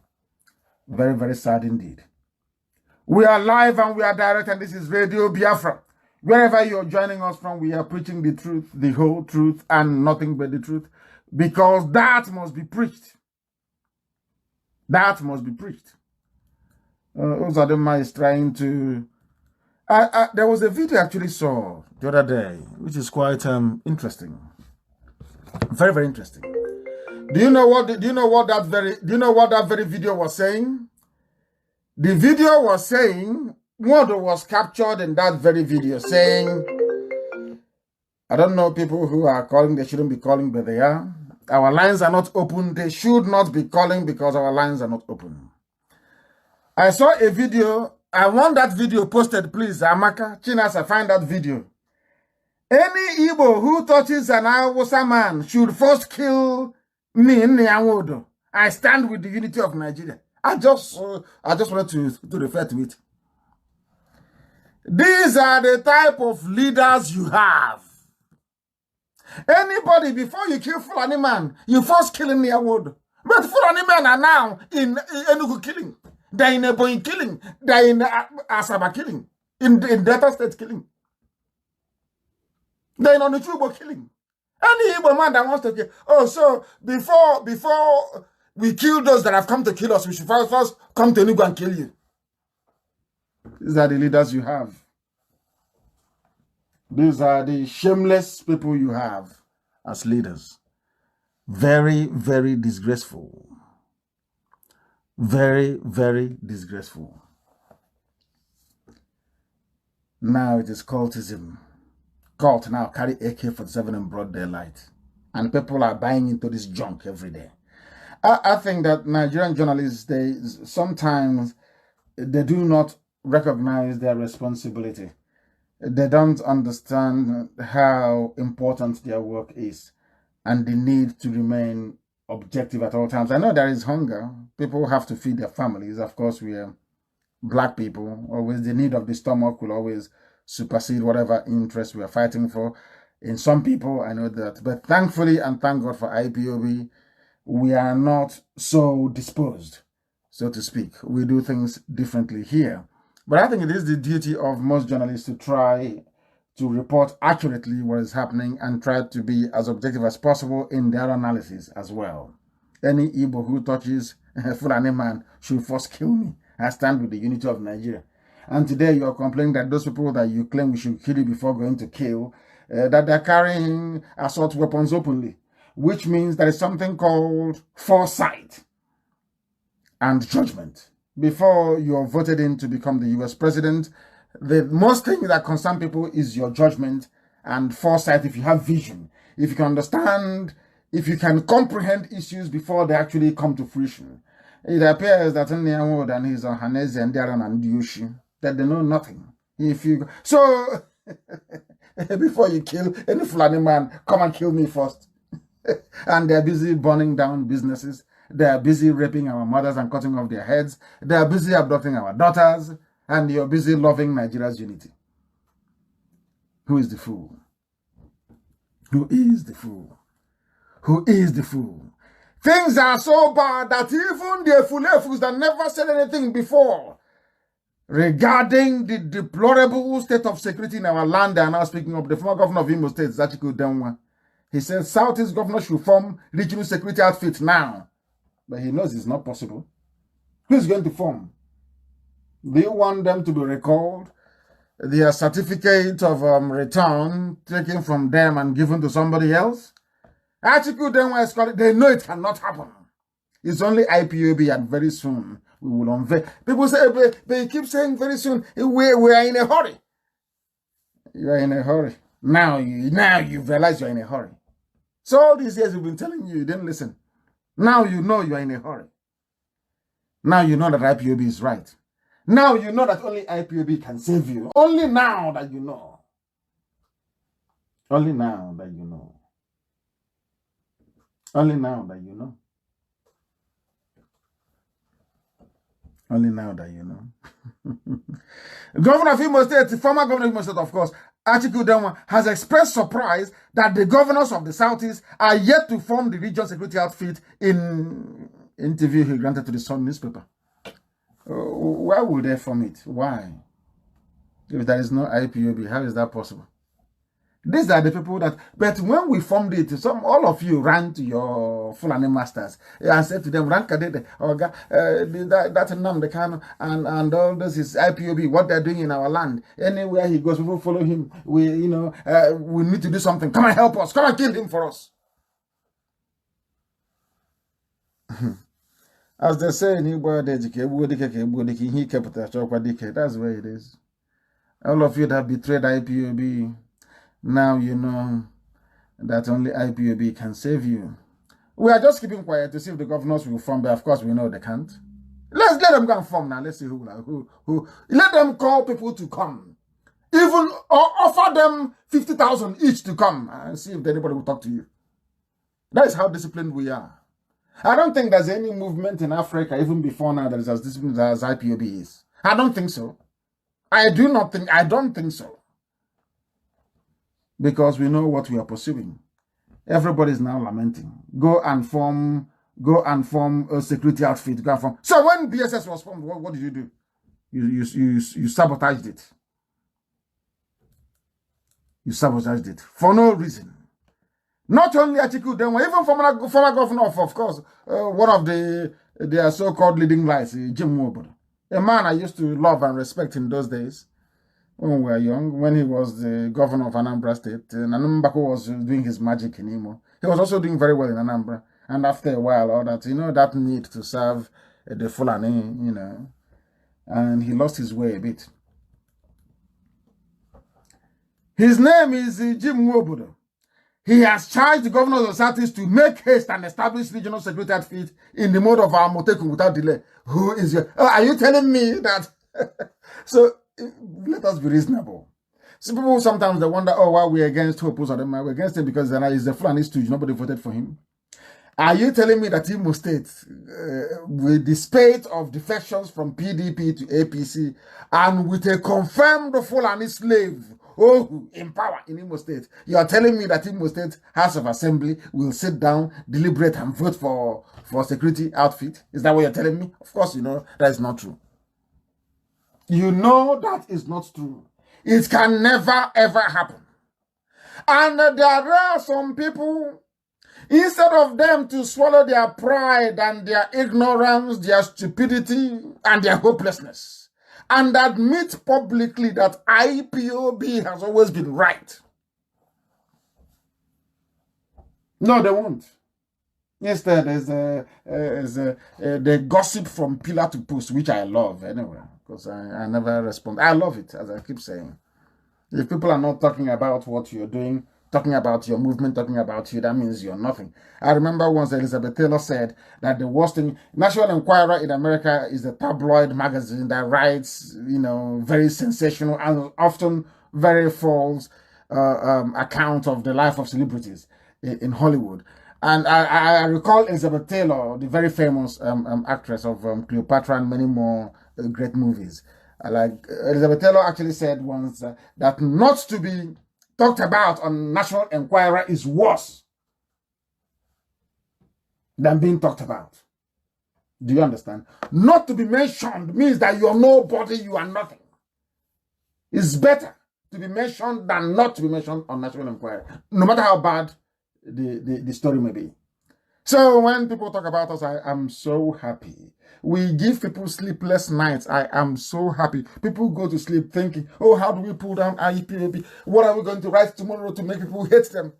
Very, very sad indeed. We are live and we are direct, and this is Radio Biafra. Wherever you're joining us from, we are preaching the truth, the whole truth, and nothing but the truth. Because that must be preached. That must be preached. Uzadema is trying to... there was a video I actually saw the other day, which is quite interesting. Very, very interesting. Do you know what that very video was saying? The video was saying, what was captured in that very video, saying, I don't know people who are calling, they shouldn't be calling, but they are. Our lines are not open. They should not be calling because our lines are not open. I saw a video. I want that video posted, please. Amaka, Chinasa, find that video. Any Igbo who touches an Hausa man should first kill me in Nyanwodo. I stand with the unity of Nigeria. I just wanted to refer to it. These are the type of leaders you have. Anybody, before you kill Fulani man, you first kill in Nyanwodo. But Fulani men are now in Enugu killing. They're in Ebonyi killing. They're in Asaba killing. In Delta State killing. They're in Onitshubo killing. Any Igbo man that wants to kill. Oh, so before we kill those that have come to kill us, we should first come to Enugu and kill you. These are the leaders you have. These are the shameless people you have as leaders. Very, very disgraceful. Very, very disgraceful. Now it is cultism. Cult now carry AK-47 in broad daylight. And people are buying into this junk every day. I think that Nigerian journalists, sometimes they do not recognize their responsibility. They don't understand how important their work is and the need to remain objective at all times. I know there is hunger. People have to feed their families. Of course, we are black people. Always the need of the stomach will always supersede whatever interest we are fighting for. In some people, I know that. But thankfully, and thank God for IPOB, we are not so disposed, so to speak. We do things differently here. But I think it is the duty of most journalists to try to report accurately what is happening and try to be as objective as possible in their analysis as well. Any Igbo who touches Fulani man should first kill me. I stand with the unity of Nigeria. And today you are complaining that those people that you claim we should kill you before going to kill, that they're carrying assault weapons openly, which means there is something called foresight and judgment. Before you're voted in to become the US president, the most thing that concern people is your judgment and foresight. If you have vision, if you can understand, if you can comprehend issues before they actually come to fruition. It appears that in Nyawood and his Hanese and Daran and Yushi, that they know nothing. So before you kill any Fulani man, come and kill me first. And they're busy burning down businesses. They're busy raping our mothers and cutting off their heads. They're busy abducting our daughters. And you're busy loving Nigeria's unity. Who is the fool? Who is the fool? Who is the fool? Things are so bad that even the Fulefus that never said anything before regarding the deplorable state of security in our land are now speaking up. The former governor of Imo State, Zachiku Denwa, he said Southeast governor should form regional security outfit now. But he knows it's not possible. Who's going to form? Do you want them to be recalled? Their certificate of return taken from them and given to somebody else? Article they know it cannot happen. It's only IPOB, and very soon we will unveil. People say, they keep saying very soon, we are in a hurry. You are in a hurry. Now you realize you're in a hurry. So all these years we've been telling you, you didn't listen. Now you know you are in a hurry. Now you know that IPOB is right. Now you know that only IPOB can save you. Only now that you know. Only now that you know. Only now that you know. Only now that you know. Governor of Imo State, the former governor of Imo State, of course, Atiku Denwa, has expressed surprise that the governors of the Southeast are yet to form the regional security outfit in interview he granted to the Sun newspaper. Why would they form it? Why? If there is no IPOB, how is that possible? These are the people that, but when we formed it, all of you ran to your Fulani masters and said to them, that NNAMDI KANU and all this is IPOB, what they're doing in our land. Anywhere he goes, people follow him. We need to do something. Come and help us. Come and kill him for us. As they say in Igbo, that's where it is. All of you that betrayed IPOB, now you know that only IPOB can save you. We are just keeping quiet to see if the governors will form, but of course we know they can't. Let them go and form now. Let's see who. Let them call people to come. Even or offer them 50,000 each to come and see if anybody will talk to you. That is how disciplined we are. I don't think there's any movement in Africa, even before now, that is as disciplined as IPOB is. I don't think so. I don't think so. Because we know what we are pursuing. Everybody is now lamenting. Go and form a security outfit. Go and form. So when BSS was formed, what did you do? You sabotaged it. You sabotaged it for no reason. Not only Atiku Denwa, even former governor of course, one of their so-called leading lights, Jim Wobodo. A man I used to love and respect in those days when we were young, when he was the governor of Anambra State. And Anambra was doing his magic in Imo. He was also doing very well in Anambra. And after a while, all that, that need to serve the Fulani, and he lost his way a bit. His name is Jim Wobodo. He has charged the governors of the Southeast to make haste and establish regional security outfit in the mode of our Moteku without delay. Who is your... are you telling me that... So, let us be reasonable. Some people sometimes they wonder, oh, why we're against Hope Uzodinma. We're against him because he's a Fulani stooge. Nobody voted for him. Are you telling me that Imo State, with the spate of defections from PDP to APC, and with a confirmed Fulani slave, in power in Imo State, you are telling me that Imo State House of Assembly will sit down, deliberate, and vote for security outfit? Is that what you're telling me? Of course, you know that is not true. You know that is not true. It can never, ever happen. And there are some people, instead of them to swallow their pride and their ignorance, their stupidity, and their hopelessness, and admit publicly that IPOB has always been right. No, they won't. Instead, the gossip from pillar to post, which I love anyway, because I never respond. I love it, as I keep saying. If people are not talking about what you're doing, talking about your movement, talking about you, that means you're nothing. I remember once Elizabeth Taylor said that the worst thing, National Enquirer in America is a tabloid magazine that writes, you know, very sensational and often very false account of the life of celebrities in Hollywood. And I recall Elizabeth Taylor, the very famous actress of Cleopatra and many more great movies. Like Elizabeth Taylor actually said once that not to be talked about on National Enquirer is worse than being talked about. Do you understand? Not to be mentioned means that you're nobody, you are nothing. It's better to be mentioned than not to be mentioned on National Enquirer, no matter how bad the story may be. So when people talk about us, I am so happy. We give people sleepless nights. I am so happy. People go to sleep thinking, oh, how do we pull down IPOB? What are we going to write tomorrow to make people hate them?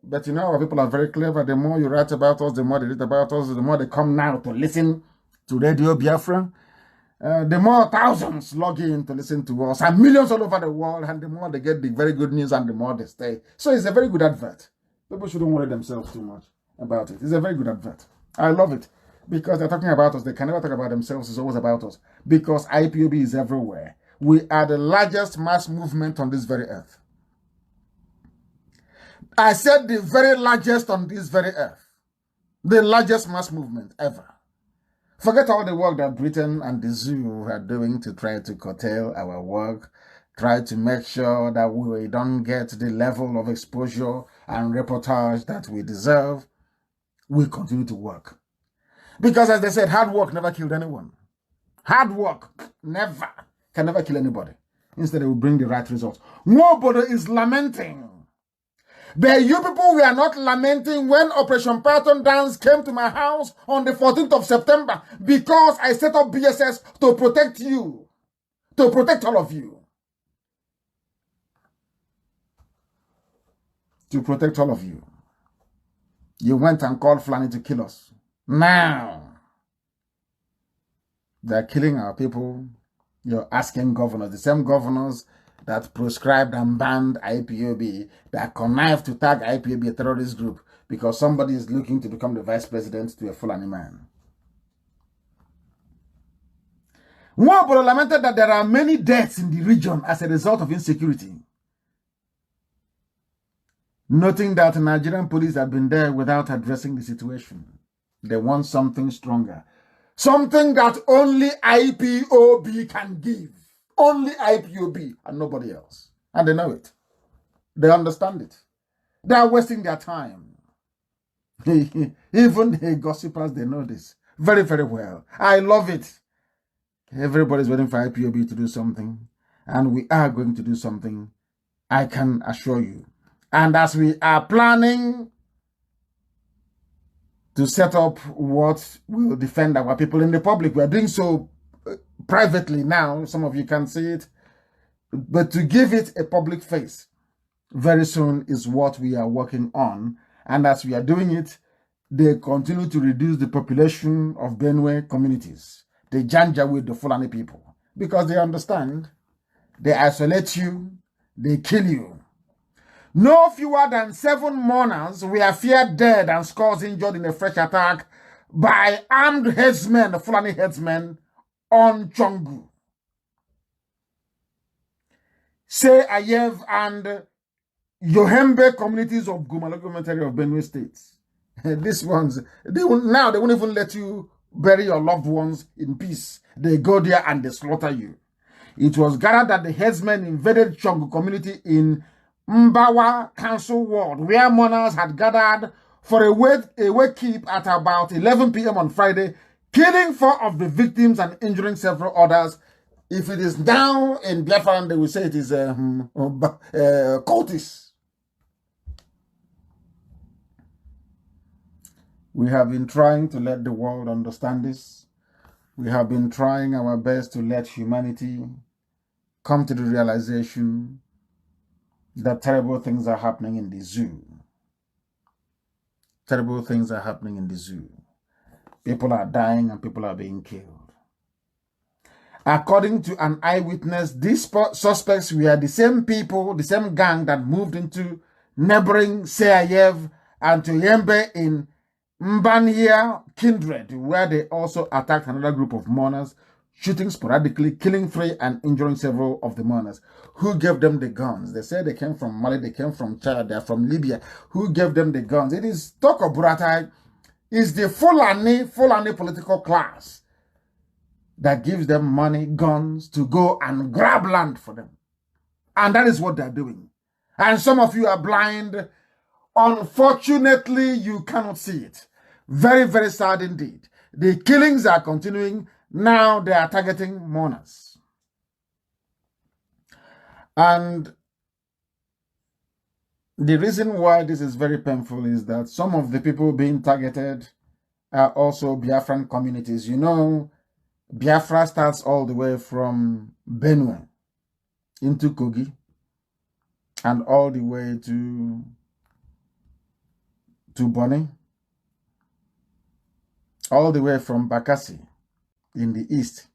But you know, our people are very clever. The more you write about us, the more they read about us, the more they come now to listen to Radio Biafra. The more thousands log in to listen to us, and millions all over the world, and the more they get the very good news and the more they stay. So it's a very good advert. People shouldn't worry themselves too much about it. It's a very good advert. I love it because they're talking about us. They can never talk about themselves. It's always about us because IPOB is everywhere. We are the largest mass movement on this very earth. I said the very largest on this very earth. The largest mass movement ever. Forget all the work that Britain and the zoo are doing to try to curtail our work, try to make sure that we don't get the level of exposure and reportage that we deserve. We continue to work. Because as they said, hard work never killed anyone. Hard work can never kill anybody. Instead, it will bring the right results. Nobody is lamenting. But you people were not lamenting when Operation Python Dance came to my house on the 14th of September because I set up BSS to protect you, to protect all of you. To protect all of you. You went and called Fulani to kill us. Now, they're killing our people. You're asking governors, the same governors that proscribed and banned IPOB, that connived to tag IPOB a terrorist group because somebody is looking to become the vice president to a Fulani man. Nwabolo lamented that there are many deaths in the region as a result of insecurity, noting that Nigerian police have been there without addressing the situation. They want something stronger. Something that only IPOB can give. Only IPOB and nobody else. And they know it. They understand it. They are wasting their time. Even the gossipers, they know this very, very well. I love it. Everybody's waiting for IPOB to do something. And we are going to do something. I can assure you. And as we are planning to set up what will defend our people in the public, we are doing so privately now. Some of you can see it. But to give it a public face very soon is what we are working on. And as we are doing it, they continue to reduce the population of Benue communities. They janja with the Fulani people because they understand. They isolate you. They kill you. No fewer than 7 mourners were feared dead and scores injured in a fresh attack by armed headsmen, Fulani headsmen, on Chongu. Ayev and Yohembe communities of Guma local government area of Benue State. These ones, they won't even let you bury your loved ones in peace. They go there and they slaughter you. It was gathered that the headsmen invaded Chongu community in Mbawa Council Ward, where mourners had gathered for a wake keep at about 11 p.m. on Friday, killing 4 of the victims and injuring several others. If it is now in Biafra, they will say it is cultists. We have been trying to let the world understand this. We have been trying our best to let humanity come to the realization that terrible things are happening in the zoo. Terrible things are happening in the zoo. People are dying and people are being killed. According to an eyewitness, these suspects were the same people, the same gang that moved into neighboring Seayev and Toyembe in Mbania Kindred, where they also attacked another group of mourners, shooting sporadically, killing 3 and injuring several of the mourners. Who gave them the guns? They say they came from Mali, they came from Chad, they're from Libya. Who gave them the guns? It is Toko Buratai. It's the Fulani political class that gives them money, guns, to go and grab land for them. And that is what they're doing. And some of you are blind. Unfortunately, you cannot see it. Very, very sad indeed. The killings are continuing. Now they are targeting mourners. And the reason why this is very painful is that some of the people being targeted are also Biafran communities. You know, Biafra starts all the way from Benue into Kogi and all the way to Boni, all the way from Bakassi in the east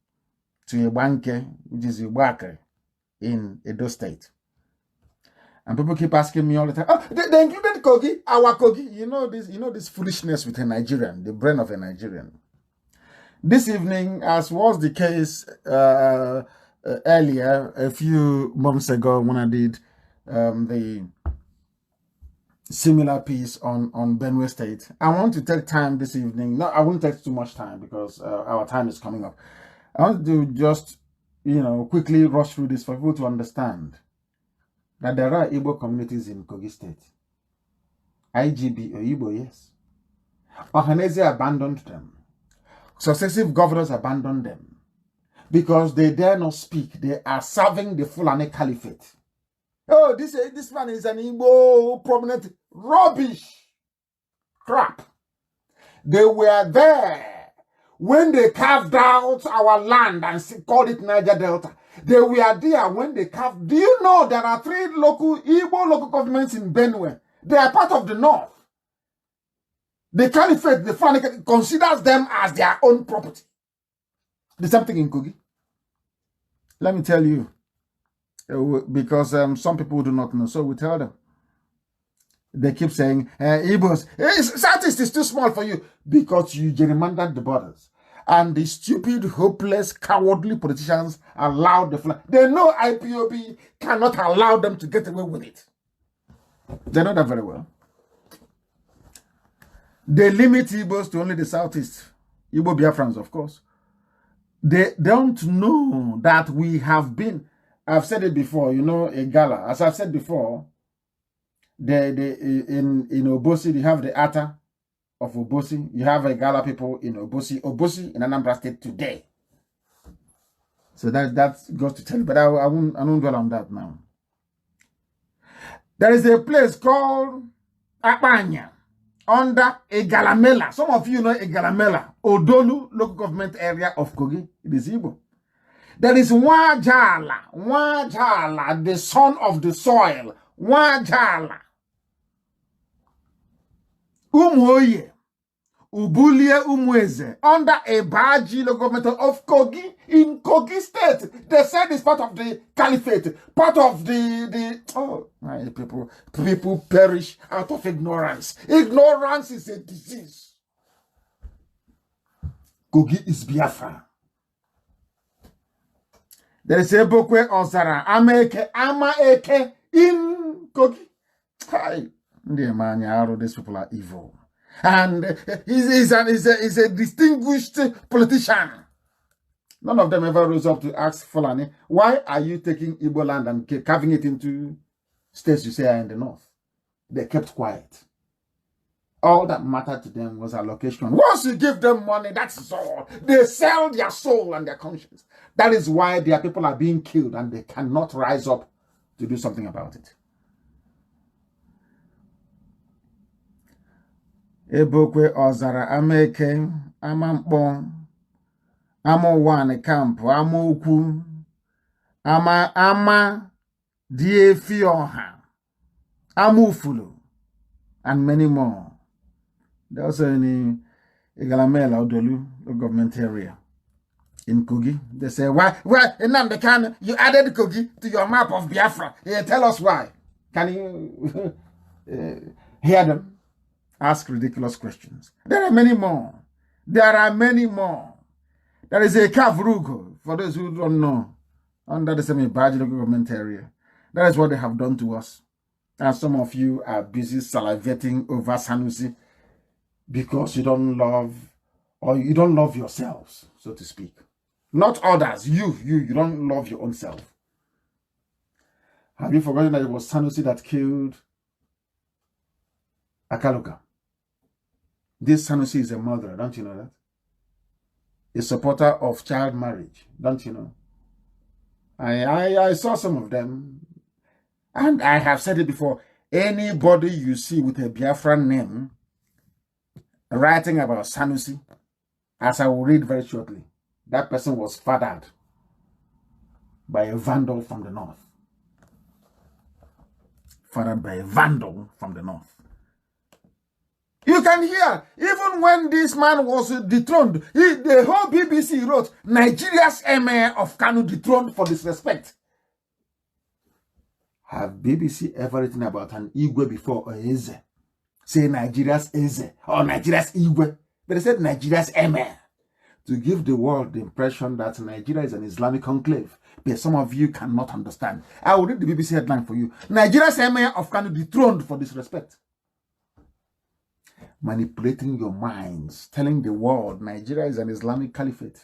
to Ebanke, which is Iwake in Edo State. And people keep asking me all the time, oh, they included Kogi, our Kogi. You know this foolishness with a Nigerian, the brain of a Nigerian. This evening, as was the case earlier, a few months ago when I did the similar piece on Benue State, I want to take time this evening. No, I won't take too much time because our time is coming up. I want to just, quickly rush through this for people to understand that there are Igbo communities in Kogi State. IGB or Igbo, yes. Ohanese abandoned them. Successive governors abandoned them because they dare not speak. They are serving the Fulani Caliphate. Oh, this man is an Igbo prominent. Rubbish. Crap. They were there when they carved out our land and called it Niger Delta. They were there when they carved. Do you know there are 3 Igbo local governments in Benue? They are part of the north. The Caliphate, the Fulani, considers them as their own property. The same thing in Kogi. Let me tell you, because some people do not know, so we tell them. They keep saying, Igbos, Southeast is too small for you because you gerrymandered the borders. And the stupid, hopeless, cowardly politicians allowed the Fulani. They know IPOB cannot allow them to get away with it. They know that very well. They limit Igbos to only the Southeast. Igbo Biafrans, of course. They don't know that we have been, I've said it before, a gala. As I've said before, in Obosi, you have the Ata of Obosi. You have a gala people in Obosi in Anambra State today. So that goes to tell you, but I won't dwell on that now. There is a place called Akpanya under Egalamela. Some of you know Egalamela, Odolu local government area of Kogi. It is Igbo. There is Wajala, the son of the soil. Wajala. Umoye, Ubulie Umweze, under a Baji local government of Kogi, in Kogi State. They said it's part of the Caliphate, part of my people perish out of ignorance. Ignorance is a disease. Kogi is Biafra. There is a book where Ozara Ama Eke in Kogi. Hi, these people are evil. And he's a distinguished politician. None of them ever rose up to ask Fulani, why are you taking Igbo land and carving it into states you say are in the north? They kept quiet. All that mattered to them was allocation. Once you give them money, that's all. They sell their soul and their conscience. That is why their people are being killed and they cannot rise up to do something about it. Ebokwe Ozara Ameke Amampo Amo Wane Camp Amo Uku Ama Die Fioha Amufulu and many more. There also in Igalamela Odolu, the government area in Kogi. They say, why in Nnamdi Kanu, you added Kogi to your map of Biafra? Yeah, tell us why. Can you hear them ask ridiculous questions? There are many more. There are many more. There is a Kavrugo, for those who don't know, under the semi-Baji government area. That is what they have done to us. And some of you are busy salivating over Sanusi because you don't love, or you don't love yourselves, so to speak. Not others. You don't love your own self. Have you forgotten that it was Sanusi that killed Akaluka? This Sanusi is a murderer, don't you know that? A supporter of child marriage, don't you know? I saw some of them, and I have said it before. Anybody you see with a Biafran name writing about Sanusi, as I will read very shortly, that person was fathered by a vandal from the north. Fathered by a vandal from the north. You can hear, even when this man was dethroned, the whole BBC wrote, Nigeria's Emir of Kanu dethroned for disrespect. Have BBC ever written about an Igwe before, or Eze? Say Nigeria's Eze or Nigeria's Igwe. But they said Nigeria's Emir to give the world the impression that Nigeria is an Islamic enclave. But some of you cannot understand. I will read the BBC headline for you. Nigeria's Emir of Kanu dethroned for disrespect. Manipulating your minds, telling the world Nigeria is an Islamic caliphate.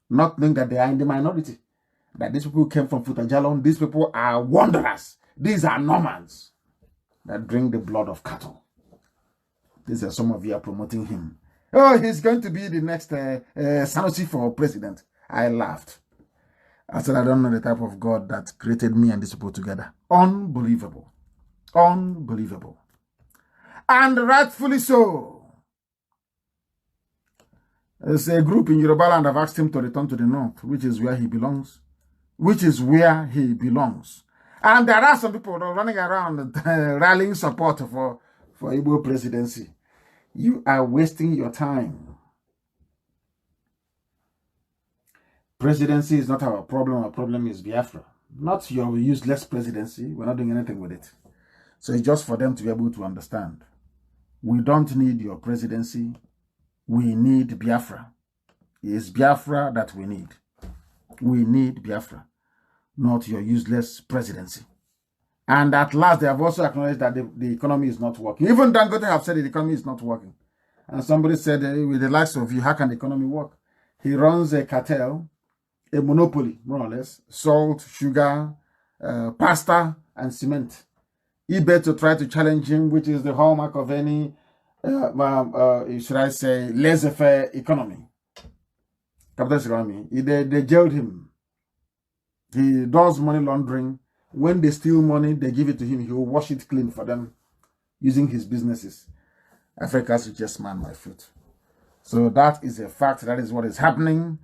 Not knowing that they are in the minority. That these people came from Futajalon, these people are wanderers. These are Normans that drink the blood of cattle. These are some of you are promoting him. Oh, he's going to be the next Sanusi for president. I laughed. I said, I don't know the type of God that created me and these people together. Unbelievable. Unbelievable. And rightfully so. There's a group in Yoruba land have asked him to return to the north, which is where he belongs. Which is where he belongs. And there are some people running around rallying support for Igbo presidency. You are wasting your time. Presidency is not our problem. Our problem is Biafra. Not your useless presidency. We're not doing anything with it. So it's just for them to be able to understand. We don't need your presidency. We need Biafra. It's Biafra that we need. We need Biafra, not your useless presidency. And at last, they have also acknowledged that the economy is not working. Even Dangote have said the economy is not working. And somebody said, with the likes of you, how can the economy work? He runs a cartel, a monopoly, more or less, salt, sugar, pasta, and cement. eBay to try to challenge him, which is the hallmark of any, should I say, laissez-faire economy. Capitalist economy. They jailed him. He does money laundering. When they steal money, they give it to him. He will wash it clean for them using his businesses. Africa's richest man by foot. So that is a fact. That is what is happening.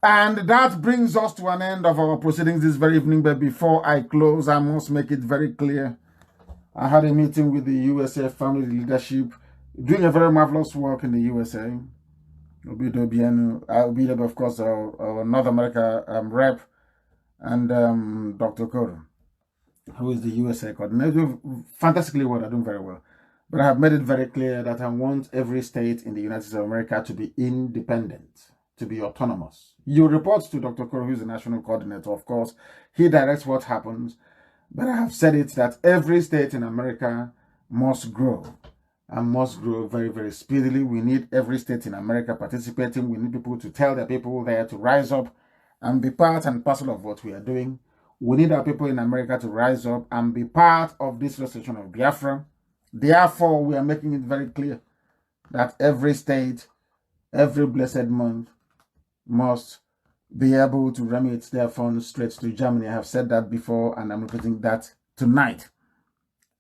And that brings us to an end of our proceedings this very evening. But before I close, I must make it very clear. I had a meeting with the USA family leadership, doing a very marvelous work in the USA. I'll be there, of course, our North America rep, and Dr. Koro, who is the USA coordinator. Fantastically well, they're doing very well. But I have made it very clear that I want every state in the United States of America to be independent, to be autonomous. You report to Dr. Koro, who is the national coordinator, of course. He directs what happens. But I have said it that every state in America must grow, and must grow very, very speedily. We need every state in America participating. We need people to tell their people there to rise up and be part and parcel of what we are doing. We need our people in America to rise up and be part of this restoration of Biafra. Therefore, we are making it very clear that every state, every blessed month, must be able to remit their funds straight to Germany. I have said that before, and I'm repeating that tonight.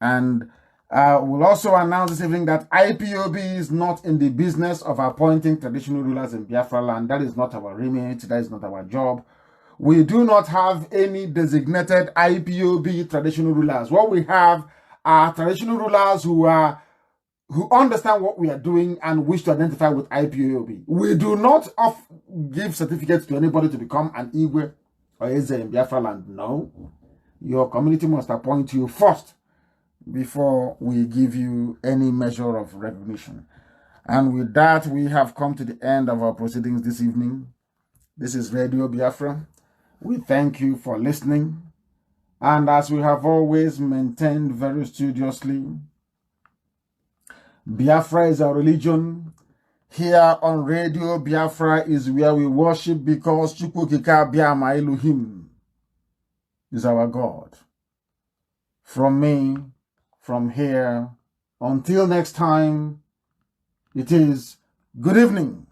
And we'll also announce this evening that IPOB is not in the business of appointing traditional rulers in Biafra land. That is not our remit. That is not our job. We do not have any designated IPOB traditional rulers. What we have are traditional rulers who understand what we are doing and wish to identify with IPOB. We do not give certificates to anybody to become an Igwe or Eze in Biafra land. No. Your community must appoint you first before we give you any measure of recognition. And with that, we have come to the end of our proceedings this evening. This is Radio Biafra. We thank you for listening. And as we have always maintained very studiously, Biafra is our religion. Here on Radio Biafra is where we worship, because Chukwukika Biama Elohim is our God. From me, from here, until next time, it is good evening.